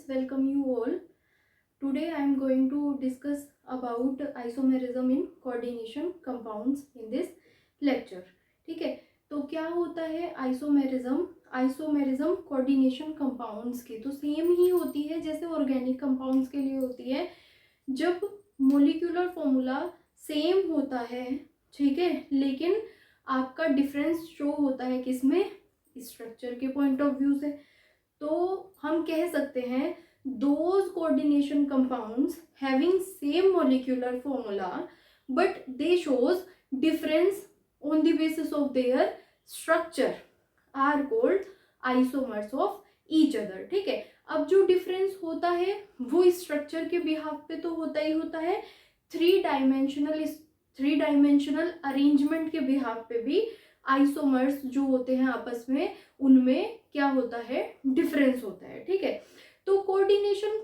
welcome you all. Today I am going to discuss about isomerism in coordination compounds in this lecture. ठीक है, तो क्या होता है आइसोमेरिज्म कोऑर्डिनेशन कंपाउंड्स की तो सेम ही होती है जैसे ऑर्गेनिक कंपाउंड्स के लिए होती है। जब मोलिकुलर फॉर्मूला सेम होता है, ठीक है, लेकिन आपका डिफरेंस शो होता है किसमें, स्ट्रक्चर के पॉइंट ऑफ व्यू से, तो हम कह सकते हैं those coordination compounds having same molecular formula but they shows difference on the basis of their structure are called isomers of each other। ठीक है, अब जो डिफरेंस होता है वो स्ट्रक्चर के बिहाफ पे तो होता ही होता है, थ्री डायमेंशनल अरेंजमेंट के बिहाफ पे भी आइसोमर्स जो होते हैं आपस में उनमें क्या होता है, डिफरेंस होता है। ठीक है, तो कोऑर्डिनेशन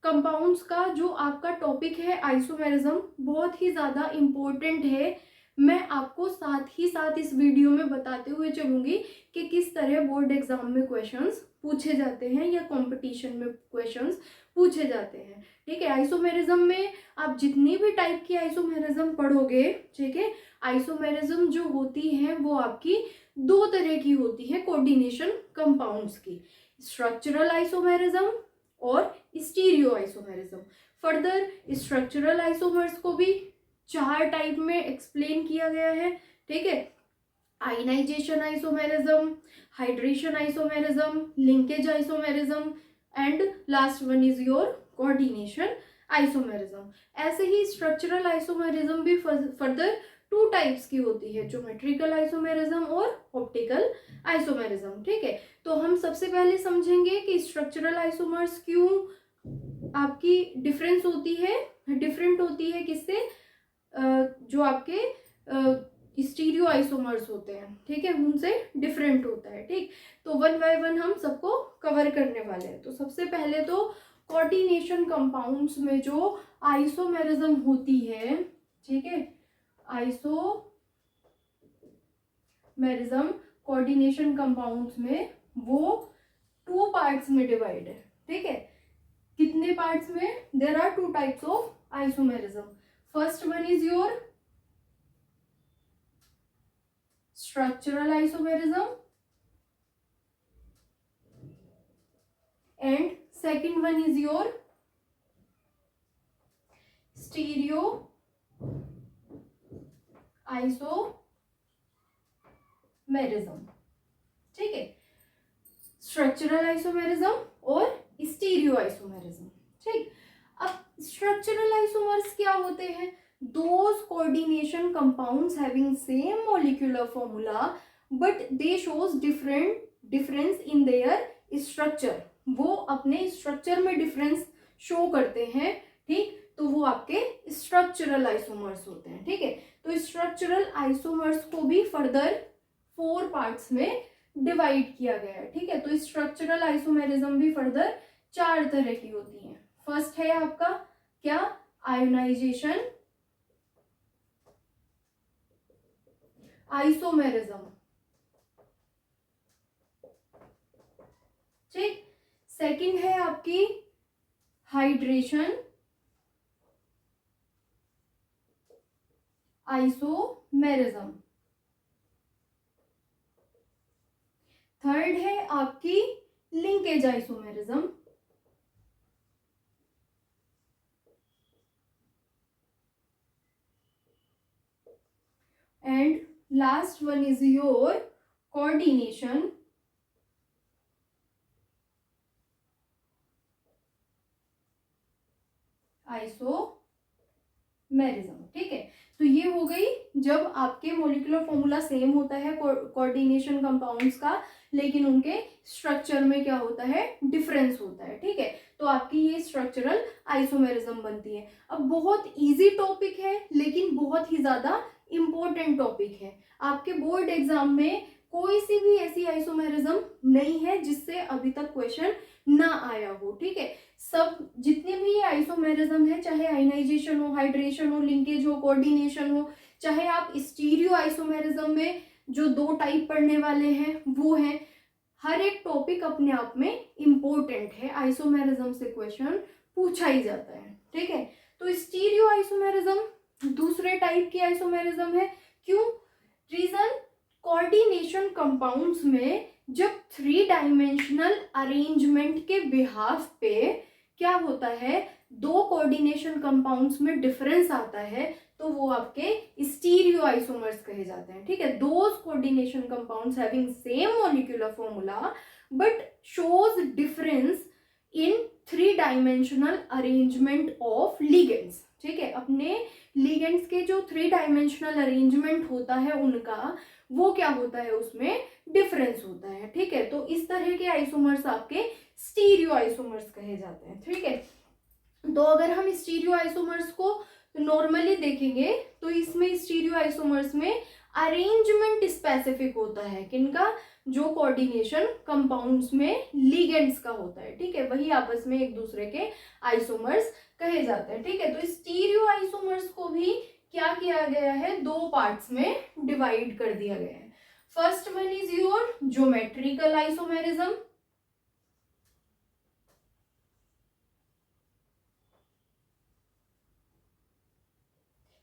कंपाउंड्स का जो आपका टॉपिक है आइसोमेरिज्म बहुत ही ज़्यादा इम्पोर्टेंट है। मैं आपको साथ ही साथ इस वीडियो में बताते हुए चलूँगी कि किस तरह बोर्ड एग्जाम में क्वेश्चंस पूछे जाते हैं या कंपटीशन में क्वेश्चंस पूछे जाते हैं। ठीक है, आइसोमेरिज्म में आप जितनी भी टाइप की आइसोमेरिज्म पढ़ोगे, ठीक है, आइसोमेरिज्म जो होती है वो आपकी दो तरह की होती है कोऑर्डिनेशन कंपाउंड्स की, स्ट्रक्चरल आइसोमेरिज्म और stereo isomerism. Further structural isomers को भी चार टाइप में एक्सप्लेन किया गया है। ठीक है, ionization isomerism, hydration isomerism, linkage isomerism and last one is your coordination isomerism. ऐसे ही स्ट्रक्चरल आइसोमेरिज्म भी फर्दर टू टाइप्स की होती है, ज्योमेट्रिकल आइसोमेरिज्म और ऑप्टिकल आइसोमेरिज्म। ठीक है, तो हम सबसे पहले समझेंगे कि स्ट्रक्चरल आइसोमर्स क्यों आपकी डिफरेंट होती है किससे, जो आपके स्टीरियो आइसोमर्स होते हैं, ठीक है, उनसे डिफरेंट होता है। ठीक, तो वन बाय वन हम सबको कवर करने वाले हैं। तो सबसे पहले तो कोऑर्डिनेशन कंपाउंड्स में जो आइसोमेरिज्म होती है, ठीक है, आइसोमेरिज्म कोऑर्डिनेशन कंपाउंड्स में वो टू पार्ट्स में डिवाइड है। ठीक है, कितने पार्ट्स में, there are two types of isomerism. First one is your structural isomerism and second one is your stereo isomerism. ठीक है, स्ट्रक्चरल आइसोमेरिज्म और स्टीरियो आइसोमेरिज्म। ठीक, अब स्ट्रक्चरल आइसोमर्स क्या होते हैं, those coordination compounds having same molecular formula but they shows difference in their structure, वो अपने स्ट्रक्चर में डिफरेंस शो करते हैं। ठीक, तो वो आपके स्ट्रक्चरल आइसोमर्स होते हैं। ठीक है, तो स्ट्रक्चरल आइसोमर्स को भी फर्दर 4 पार्ट्स में डिवाइड किया गया है। ठीक है, तो स्ट्रक्चरल आइसोमेरिज्म भी फर्दर 4 तरह की होती हैं। फर्स्ट है आपका क्या, आयोनाइजेशन आइसोमेरिज्म। ठीक, सेकंड है आपकी हाइड्रेशन आइसोमेरिज्म। थर्ड है आपकी linkage isomerism. And last one is your coordination isomerism. ठीक है, तो ये हो गई जब आपके मोलिकुलर फॉर्मूला सेम होता है कोऑर्डिनेशन कंपाउंड्स का, लेकिन उनके स्ट्रक्चर में क्या होता है, डिफरेंस होता है। ठीक है, तो आपकी ये स्ट्रक्चरल आइसोमेरिज्म बनती है। अब बहुत इजी टॉपिक है लेकिन बहुत ही ज्यादा इंपॉर्टेंट टॉपिक है। आपके बोर्ड एग्जाम में कोई सी भी ऐसी आइसोमेरिज्म नहीं है जिससे अभी तक क्वेश्चन ना आया हो। ठीक है, सब जितने भी आइसोमेरिज्म है, चाहे आयनाइजेशन हो, हाइड्रेशन हो, लिंकेज हो, कोऑर्डिनेशन हो, चाहे आप स्टीरियो आइसोमेरिज्म में जो 2 टाइप पढ़ने वाले हैं वो हैं हर एक टॉपिक अपने आप में इम्पोर्टेंट है, आइसोमेरिज्म से क्वेश्चन पूछा ही जाता है, ठीक है। तो स्टीरियो आइसोमेरिज्म दूसरे टाइप की आइसोमेरिज्म है। क्यों? रीजन, कोऑर्डिनेशन कंपाउंड्स में जब 3 डायमेंशनल अरेंजमेंट के बिहाफ पे क्या होता है, 2 कोऑर्डिनेशन कंपाउंड्स में डिफरेंस आता है, तो वो आपके स्टीरियो आइसोमर्स कहे जाते हैं, ठीक है। Those coordination compounds having same molecular formula but shows difference in 3 dimensional arrangement of ligands, ठीक है। अपने लिगेंड्स के जो 3 डायमेंशनल अरेंजमेंट होता है उनका, वो क्या होता है, उसमें डिफरेंस होता है, ठीक है। तो इस तरह के आइसोमर्स आपके स्टीरियो आइसोमर्स कहे जाते हैं, ठीक है। तो अगर हम स्टीरियो आइसोमर्स को नॉर्मली देखेंगे तो इसमें स्टीरियो आइसोमर्स में अरेंजमेंट स्पेसिफिक होता है, किनका, जो कोऑर्डिनेशन कंपाउंड्स में लिगेंड्स का होता है, ठीक है, वही आपस में एक दूसरे के आइसोमर्स कहे जाते हैं, ठीक है। तो स्टीरियो आइसोमर्स को भी क्या किया गया है, 2 पार्ट्स में डिवाइड कर दिया गया है। First one is your geometrical isomerism,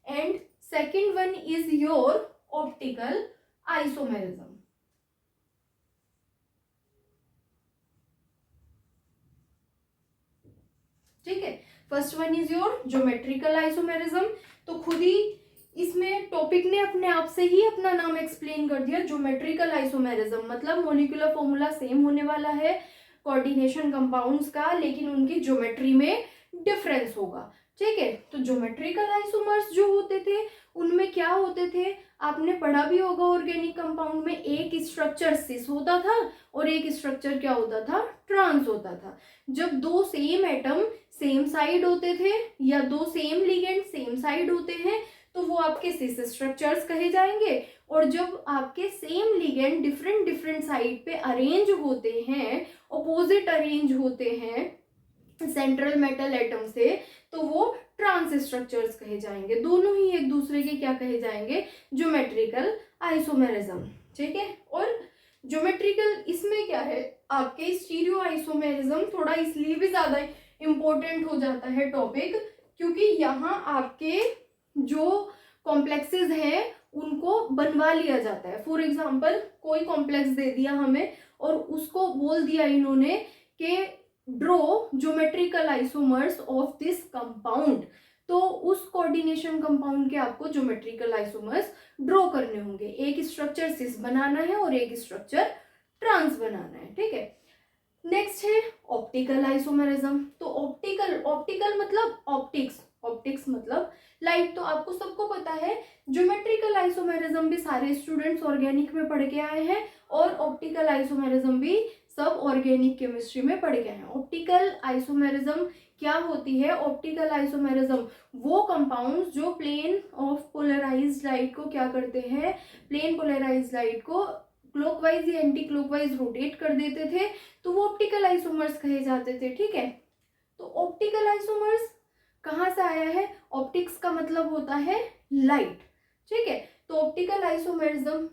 and second one is your optical isomerism, ठीक है। First one is your geometrical isomerism, तो खुद ही इसमें टॉपिक ने अपने आप से ही अपना नाम एक्सप्लेन कर दिया, ज्योमेट्रिकल आइसोमेरिज्म मतलब मॉलिक्यूलर फॉर्मूला सेम होने वाला है कोऑर्डिनेशन कंपाउंड्स का, लेकिन उनकी ज्योमेट्री में डिफरेंस होगा, ठीक है। तो ज्योमेट्रिकल आइसोमर्स जो होते थे उनमें क्या होते थे, आपने पढ़ा भी होगा ऑर्गेनिक कंपाउंड में एक स्ट्रक्चर सिस होता था और एक स्ट्रक्चर क्या होता था, ट्रांस होता था। जब 2 सेम एटम सेम साइड होते थे या 2 सेम लिगेंड सेम साइड होते हैं तो वो आपके सिस स्ट्रक्चर्स कहे जाएंगे, और जब आपके same ligand different different side पे अरेंज होते हैं, अपोजिट अरेंज होते हैं सेंट्रल मेटल एटम से, तो वो ट्रांस स्ट्रक्चर्स कहे जाएंगे। दोनों ही एक दूसरे के क्या कहे जाएंगे, ज्योमेट्रिकल आइसोमेरिज्म, ठीक है। और ज्योमेट्रिकल इसमें क्या है, आपके स्टीरियो आइसोमेरिज्म थोड़ा इसलिए भी ज्यादा इंपॉर्टेंट हो जाता है टॉपिक, क्योंकि यहाँ आपके जो कॉम्प्लेक्सेस हैं उनको बनवा लिया जाता है। फॉर एग्जाम्पल कोई कॉम्प्लेक्स दे दिया हमें और उसको बोल दिया इन्होंने कि draw geometrical isomers of this compound, तो उस कोऑर्डिनेशन कंपाउंड के आपको ज्योमेट्रिकल आइसोमर्स ड्रॉ करने होंगे। एक स्ट्रक्चर सिस बनाना है और एक स्ट्रक्चर ट्रांस बनाना है, ठीक है। नेक्स्ट है ऑप्टिकल आइसोमेरिज्म। तो ऑप्टिकल मतलब ऑप्टिक्स मतलब लाइट, तो आपको सबको पता है। ज्योमेट्रिकल आइसोमेरिज्म भी सारे स्टूडेंट्स ऑर्गेनिक में पढ़ के आए हैं और ऑप्टिकल आइसोमेरिज्म भी सब ऑर्गेनिक केमिस्ट्री में पढ़ गए हैं। ऑप्टिकल आइसोमेरिज्म क्या होती है, ऑप्टिकल आइसोमेरिज्म वो कंपाउंड्स जो प्लेन ऑफ पोलराइज्ड लाइट को क्या करते हैं, प्लेन पोलराइज्ड लाइट को क्लॉकवाइज या एंटी क्लॉकवाइज रोटेट कर देते थे, तो वो ऑप्टिकल आइसोमर्स कहे जाते थे, ठीक है। तो ऑप्टिकल आइसोमर्स कहाँ से आया है, ऑप्टिक्स का मतलब होता है लाइट, ठीक है। तो ऑप्टिकल आइसोमेरिज्म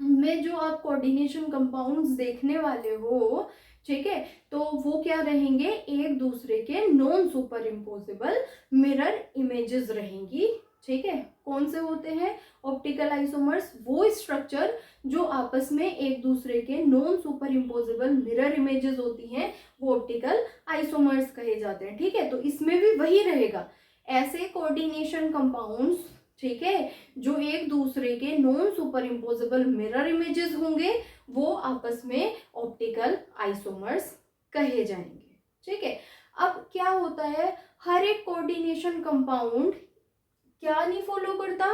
में जो आप कोऑर्डिनेशन कंपाउंड्स देखने वाले हो, ठीक है, तो वो क्या रहेंगे, एक दूसरे के non super imposable mirror images रहेंगी, ठीक है। कौन से होते हैं ऑप्टिकल आइसोमर्स, वो स्ट्रक्चर जो आपस में एक दूसरे के non super imposable mirror images होती हैं, वो ऑप्टिकल आइसोमर्स कहे जाते हैं, ठीक है। तो इसमें भी वही रहेगा, ऐसे कोऑर्डिनेशन कंपाउंड्स, ठीक है, जो एक दूसरे के non super imposable mirror images होंगे, वो आपस में ऑप्टिकल आइसोमर्स कहे जाएंगे, ठीक है। अब क्या होता है, हर एक कोऑर्डिनेशन कंपाउंड क्या नहीं फॉलो करता,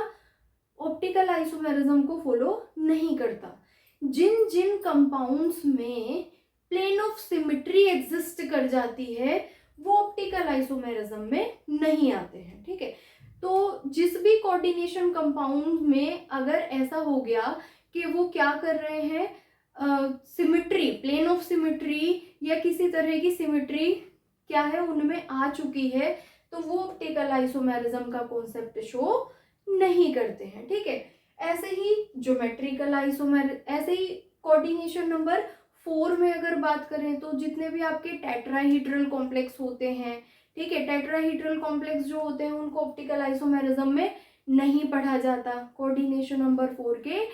ऑप्टिकल आइसोमेरिज्म को फॉलो नहीं करता। जिन जिन कंपाउंड्स में प्लेन ऑफ सिमेट्री एग्जिस्ट कर जाती है वो ऑप्टिकल आइसोमेरिज्म में नहीं आते हैं, ठीक है। तो जिस भी कोऑर्डिनेशन कंपाउंड में अगर ऐसा हो गया कि वो क्या कर रहे हैं, सिमेट्री, प्लेन ऑफ सिमेट्री या किसी तरह की सिमेट्री क्या है उनमें आ चुकी है, तो वो ऑप्टिकल आइसोमेरिज्म का कॉन्सेप्ट शो नहीं करते हैं, ठीक है। ऐसे ही ज्योमेट्रिकल आइसोमेर, ऐसे ही कोऑर्डिनेशन नंबर 4 में अगर बात करें तो जितने भी आपके टेट्राहीड्रल कॉम्प्लेक्स होते हैं, ठीक है, टेट्राहीड्रल कॉम्प्लेक्स जो होते हैं उनको ऑप्टिकल आइसोमेरिज्म में नहीं पढ़ा जाता। कोऑर्डिनेशन नंबर 4 के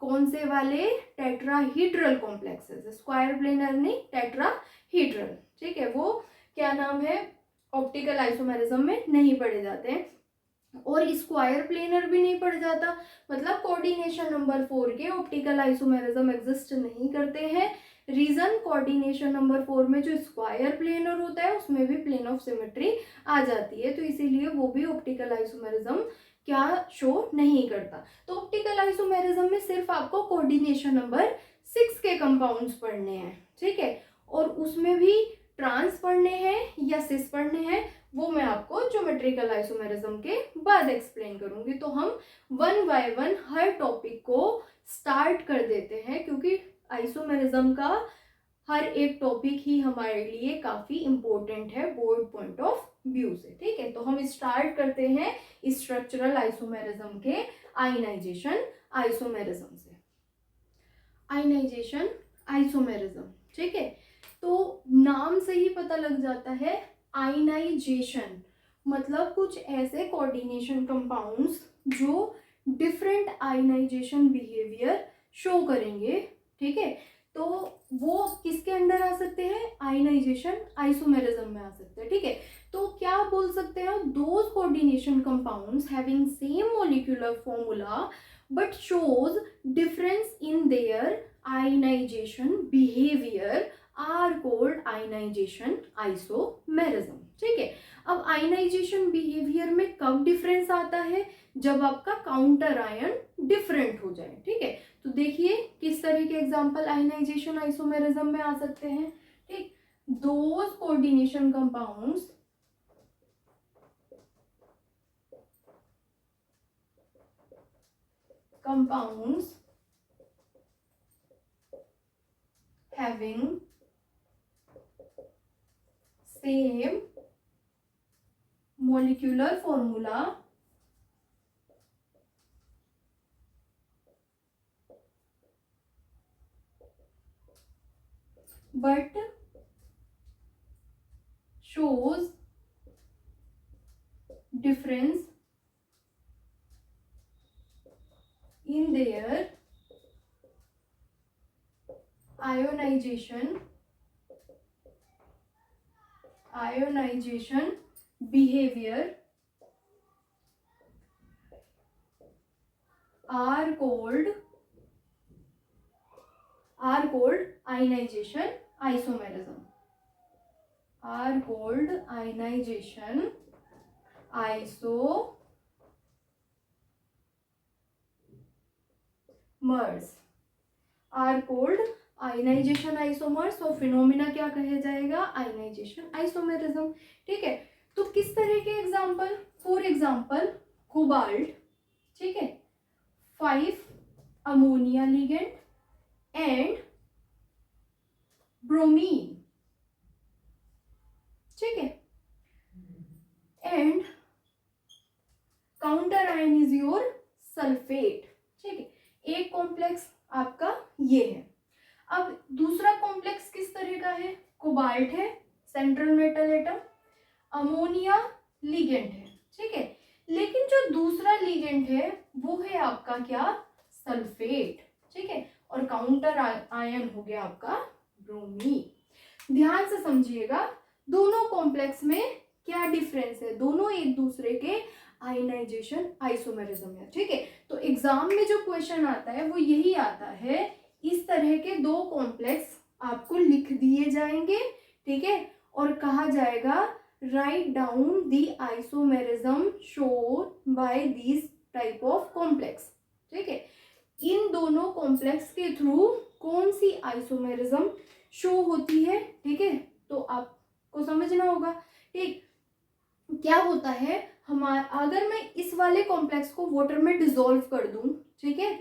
कौन से वाले? टेट्राहीड्रल कॉम्प्लेक्सेस, स्क्वायर प्लेनर नहीं, टेट्राहीड्रल, ठीक है, वो क्या नाम है, ऑप्टिकल आइसोमेरिज्म में नहीं पढ़े जाते हैं। और स्क्वायर प्लेनर भी नहीं पढ़ जाता, मतलब कोऑर्डिनेशन नंबर 4 के ऑप्टिकल आइसोमेरिज्म एग्जिस्ट नहीं करते हैं। रीजन, कोऑर्डिनेशन नंबर 4 में जो स्क्वायर प्लेनर होता है उसमें भी प्लेन ऑफ सिमेट्री आ जाती है, तो इसीलिए वो भी ऑप्टिकल आइसोमेरिज्म क्या शो नहीं करता। तो ऑप्टिकल आइसोमेरिज्म में सिर्फ आपको कोऑर्डिनेशन नंबर 6 के कंपाउंड्स पढ़ने हैं, ठीक है, और उसमें भी ट्रांस पढ़ने हैं या सिस पढ़ने हैं, वो मैं आपको ज्योमेट्रिकल आइसोमेरिज्म के बाद एक्सप्लेन करूंगी। तो हम 1 बाय 1 हर टॉपिक को स्टार्ट कर देते हैं, क्योंकि आइसोमेरिज्म का हर एक टॉपिक ही हमारे लिए काफी इंपॉर्टेंट है बोर्ड पॉइंट ऑफ व्यू से, ठीक है। तो हम स्टार्ट करते हैं स्ट्रक्चरल आइसोमेरिज्म के आयनाइजेशन आइसोमेरिज्म से। आयनाइजेशन आइसोमेरिज्म, ठीक है, तो नाम से ही पता लग जाता है आयनाइजेशन मतलब कुछ ऐसे कोऑर्डिनेशन कंपाउंड्स जो डिफरेंट आयनाइजेशन बिहेवियर शो करेंगे, ठीक है, तो वो किसके अंडर आ सकते हैं? आयनाइजेशन आइसोमेरिज्म में आ सकते हैं, ठीक है। तो क्या बोल सकते हैं? Those coordination compounds having same molecular formula but shows difference in their ionization behaviour are called ionization isomerism, ठीक है। अब आयनाइजेशन बिहेवियर में कब डिफरेंस आता है? जब आपका काउंटर आयन डिफरेंट हो जाए, ठीक है। तो देखिए किस तरह के एग्जांपल आयनाइजेशन आइसोमेरिज्म में आ सकते हैं, ठीक। Those coordination compounds having same molecular formula but shows difference in their ionization behavior are called ionization isomerism, are called ionization isomers, are called ionization isomers, और फिनोमिना क्या कहे जाएगा? आयनाइजेशन आइसोमेरिज्म, ठीक है। तो किस तरह के एग्जांपल? फॉर एग्जांपल कोबाल्ट, ठीक है, 5 अमोनिया लिगेंड एंड ब्रोमीन, ठीक है, and counter ion is your sulphate, ठीक है। एक कॉम्प्लेक्स आपका ये है। अब दूसरा कॉम्प्लेक्स किस तरह का है? कोबाल्ट है, central metal atom, ammonia ligand है, ठीक है, लेकिन जो दूसरा लिगेंड है वो है आपका क्या? सल्फेट, ठीक है, और काउंटर आयन हो गया आपका ब्रोमीन। ध्यान से समझिएगा, दोनों कॉम्प्लेक्स में क्या डिफरेंस है? दोनों एक दूसरे के आयनाइजेशन आइसोमेरिज्म है, ठीक है। तो एग्जाम में जो क्वेश्चन आता है वो यही आता है, इस तरह के दो कॉम्प्लेक्स आपको लिख दिए जाएंगे, ठीक है, और कहा जाएगा write down the isomerism shown by this type of complex, ठीक है। इन दोनों कॉम्प्लेक्स के थ्रू कौन सी आइसोमेरिज्म शो होती है, ठीक है, तो आपको समझना होगा, ठीक। क्या होता है हमारा, अगर मैं इस वाले कॉम्प्लेक्स को वाटर में डिसॉल्व कर दूं, ठीक है,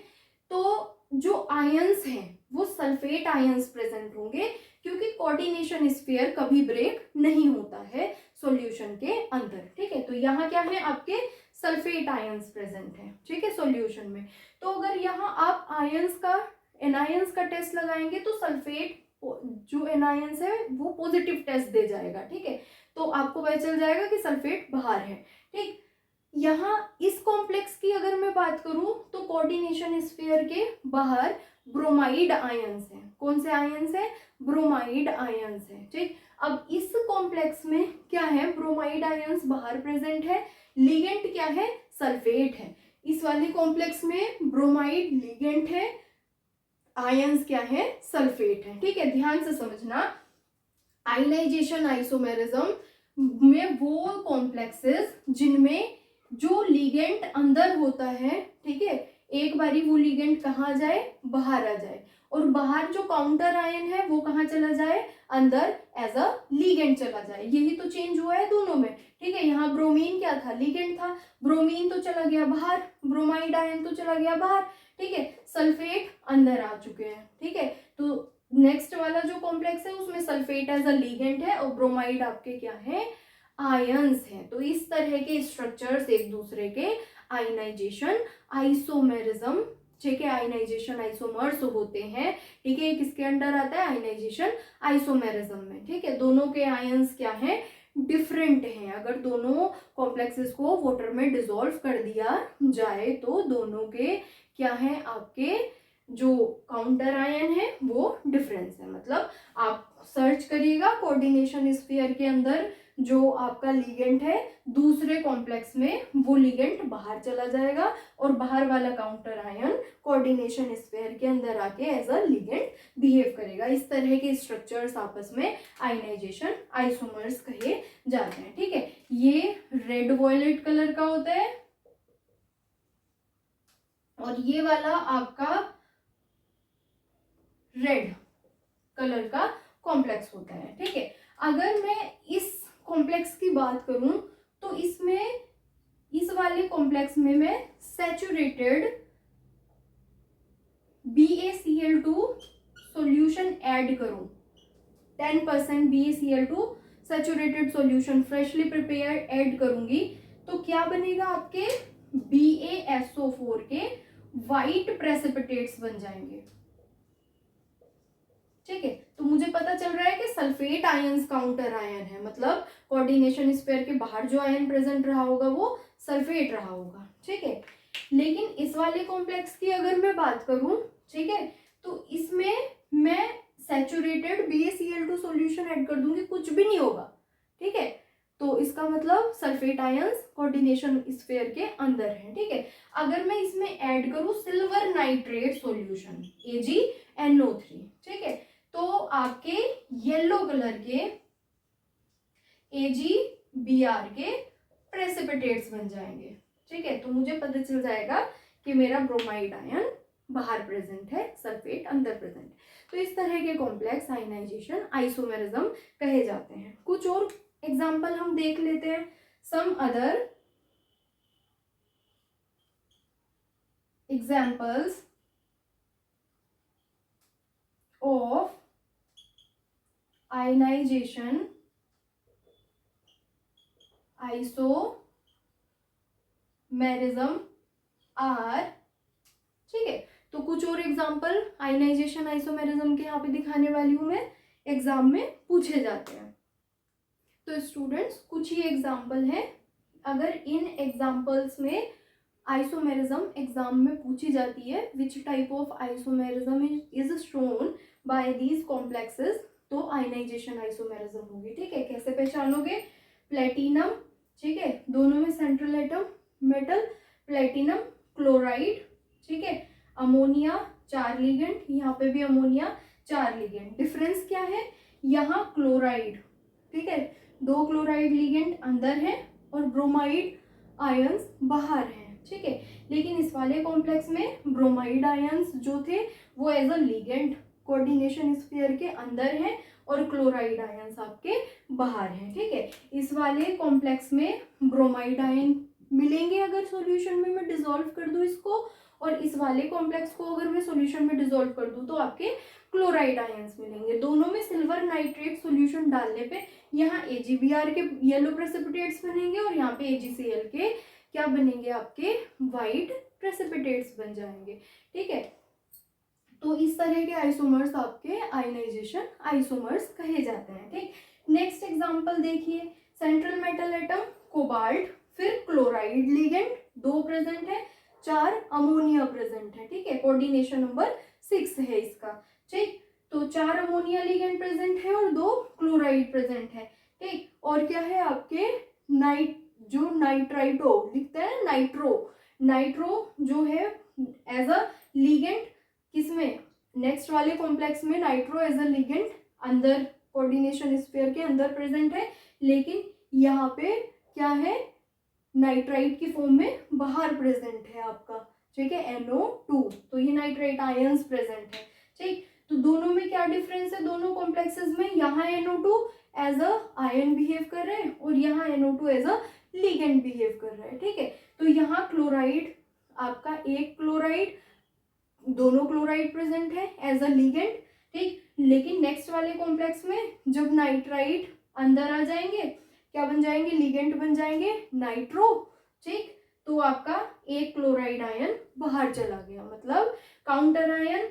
तो जो आयंस हैं वो सल्फेट आयंस प्रेजेंट होंगे, क्योंकि कोऑर्डिनेशन स्फीयर कभी ब्रेक नहीं होता है सॉल्यूशन के अंदर, ठीक है। तो यहाँ क्या है? आपके सल्फेट आयंस प्रेजेंट है, ठीक है, सॉल्यूशन में। तो अगर यहाँ आप आयंस का एनायंस का टेस्ट लगाएंगे तो सल्फेट जो एनायंस है वो पॉजिटिव टेस्ट दे जाएगा, ठीक है। तो आपको पता चल जाएगा कि सल्फेट बाहर है, ठीक। यहाँ इस कॉम्प्लेक्स की अगर मैं बात करूं तो कोऑर्डिनेशन स्फीयर के बाहर ब्रोमाइड आयंस है। कौन से आयंस है? ब्रोमाइड आयंस है, ठीक। अब इस कॉम्प्लेक्स में क्या है? ब्रोमाइड आयंस बाहर प्रेजेंट है, लिगेंड क्या है? सल्फेट है। इस वाले कॉम्प्लेक्स में ब्रोमाइड लिगेंड है, आयंस क्या है? सल्फेट है, ठीक है। ध्यान से समझना, आयनाइजेशन आइसोमेरिज्म में वो कॉम्प्लेक्सेस जिनमें जो लिगेंड अंदर होता है, ठीक है, एक बारी वो लिगेंड कहाँ जाए? बाहर आ जाए, और बाहर जो काउंटर आयन है वो कहाँ चला जाए? अंदर एज अ लिगेंड चला जाए। यही तो चेंज हुआ है दोनों में, ठीक है। यहाँ ब्रोमीन क्या था? लिगेंड था, ब्रोमीन तो चला गया बाहर, ब्रोमाइड आयन तो चला गया बाहर, ठीक है। सल्फेट अंदर आ चुके हैं, ठीक है। तो नेक्स्ट वाला जो कॉम्प्लेक्स है उसमें सल्फेट एज अ लिगेंड है और ब्रोमाइड आपके क्या है? आयंस हैं। तो इस तरह के स्ट्रक्चर्स एक दूसरे के आयनाइजेशन आइसोमेरिज्म, ठीक है, आयनाइजेशन आइसोमर्स होते हैं, ठीक है। किसके अंडर आता है? आयनाइजेशन आइसोमेरिज्म में, ठीक है। दोनों के आयंस क्या है? डिफरेंट हैं। अगर दोनों कॉम्प्लेक्सेस को वाटर में डिसॉल्व कर दिया जाए तो दोनों के क्या है? आपके जो काउंटर आयन है वो डिफरेंस है। मतलब आप सर्च करिएगा कोऑर्डिनेशन स्फीयर के अंदर जो आपका लिगेंड है दूसरे कॉम्प्लेक्स में, वो लिगेंड बाहर चला जाएगा और बाहर वाला काउंटर आयन कोऑर्डिनेशन स्फीयर के अंदर आके एज अ लिगेंड बिहेव करेगा। इस तरह के स्ट्रक्चर्स आपस में आयनाइजेशन आइसोमर्स कहे जाते हैं, ठीक है। ये रेड वॉयलेट कलर का होता है और ये वाला आपका रेड कलर का कॉम्प्लेक्स होता है, ठीक है। अगर मैं इस कॉम्प्लेक्स की बात करूं तो इसमें इस वाले कॉम्प्लेक्स में मैं सैचुरेटेड BaCl2 सॉल्यूशन ऐड करूं, 10% BaCl2 saturated solution freshly prepared add करूंगी, तो क्या बनेगा? आपके BaSO4 के व्हाइट प्रेसिपिटेट्स बन जाएंगे, ठीक है। तो मुझे पता चल रहा है कि सल्फेट आयंस काउंटर आयन है, मतलब कोऑर्डिनेशन स्फीयर के बाहर जो आयन प्रेजेंट रहा होगा वो सल्फेट रहा होगा, ठीक है। लेकिन इस वाले कॉम्प्लेक्स की अगर मैं बात करूं, ठीक है, तो इसमें मैं सैचुरेटेड BaCl2 सॉल्यूशन ऐड कर दूंगी, कुछ भी नहीं होगा, ठीक है। तो इसका मतलब सल्फेट आयंस कोऑर्डिनेशन स्फीयर के अंदर है, ठीक है। अगर मैं इसमें ऐड करूं सिल्वर नाइट्रेट सॉल्यूशन AgNO3, ठीक है, तो आपके येलो कलर के AgBr के प्रेसिपिटेट्स बन जाएंगे, ठीक है। तो मुझे पता चल जाएगा कि मेरा ब्रोमाइड आयन बाहर प्रेजेंट है, सल्फेट अंदर प्रेजेंट। तो इस तरह के कॉम्प्लेक्स आयनाइजेशन आइसोमेरिज्म कहे जाते हैं। कुछ और एग्जाम्पल हम देख लेते हैं। Some other examples of ionization isomerism are, ठीक है। तो कुछ और एग्जाम्पल आयनाइजेशन आइसोमेरिज्म के यहाँ पे दिखाने वाली हूँ मैं, एग्जाम में पूछे जाते हैं। तो स्टूडेंट्स कुछ ही एग्जाम्पल हैं। अगर इन एग्जाम्पल्स में आइसोमेरिज्म एग्जाम में पूछी जाती है, which type of isomerism is shown by these complexes, तो आयनाइजेशन आइसोमेरिज्म होगी, ठीक है। कैसे पहचानोगे? प्लेटिनम, ठीक है, दोनों में central atom metal, platinum chloride, ठीक है, अमोनिया 4 लिगेंड, यहाँ पे भी अमोनिया 4 लिगेंड। डिफरेंस क्या है? यहाँ क्लोराइड, ठीक है, 2 क्लोराइड लिगेंड अंदर है और ब्रोमाइड आयंस बाहर हैं, ठीक है। लेकिन इस वाले कॉम्प्लेक्स में ब्रोमाइड आयंस जो थे वो as a ligand coordination sphere के अंदर है और क्लोराइड आयंस आपके बाहर हैं, ठीक है। इस वाले कॉम्प्लेक्स में ब्रोमाइड आयन मिलेंगे अगर सॉल्यूशन में मैं डिसॉल्व कर दूं इसको, और इस वाले कॉम्प्लेक्स को अगर मैं सॉल्यूशन में डिसॉल्व कर दूं तो आपके क्लोराइड आयंस मिलेंगे। दोनों में सिल्वर नाइट्रेट सॉल्यूशन डालने पे यहाँ AgBr के येलो प्रेसिपिटेट्स बनेंगे और यहाँ पे AgCl के क्या बनेंगे? आपके व्हाइट प्रेसिपिटेट्स बन जाएंगे, ठीक है। तो इस तरह के आइसोमर्स आपके आयनाइजेशन आइसोमर्स कहे जाते हैं। ठीक, नेक्स्ट एग्जांपल देखिए, सेंट्रल मेटल एटम कोबाल्ट, फिर क्लोराइड लिगेंड 2 प्रेजेंट है, 4 अमोनिया प्रेजेंट है। ठीक है, कोऑर्डिनेशन नंबर 6 है इसका। ठीक, तो 4 अमोनिया लिगेंड प्रेजेंट है और 2 क्लोराइड प्रेजेंट है। ठीक, और क्या है आपके जो नाइट्राइटो लिखते हैं, नाइट्रो जो है एज अ लिगेंड, किसमें, नेक्स्ट वाले कॉम्प्लेक्स में नाइट्रो एज अ लिगेंड अंदर कोऑर्डिनेशन स्फीयर के अंदर प्रेजेंट है, लेकिन यहाँ पे क्या है, नाइट्राइट की फॉर्म में बाहर प्रेजेंट है आपका। ठीक है, NO2, तो ये नाइट्राइट आयंस प्रेजेंट है। ठीक, तो दोनों में क्या डिफरेंस है, दोनों कॉम्प्लेक्सेस में, यहाँ NO2 as a ion behave कर रहे हैं और यहाँ NO2 as a ligand behave कर रहा है। ठीक है, तो यहाँ क्लोराइड आपका, एक क्लोराइड, दोनों क्लोराइड प्रेजेंट है एज अ लिगेंड। ठीक, लेकिन नेक्स्ट वाले कॉम्प्लेक्स में जब नाइट्राइड अंदर आ जाएंगे, क्या बन जाएंगे, लिगेंड बन जाएंगे नाइट्रो। ठीक, तो आपका एक क्लोराइड आयन बाहर चला गया, मतलब काउंटर आयन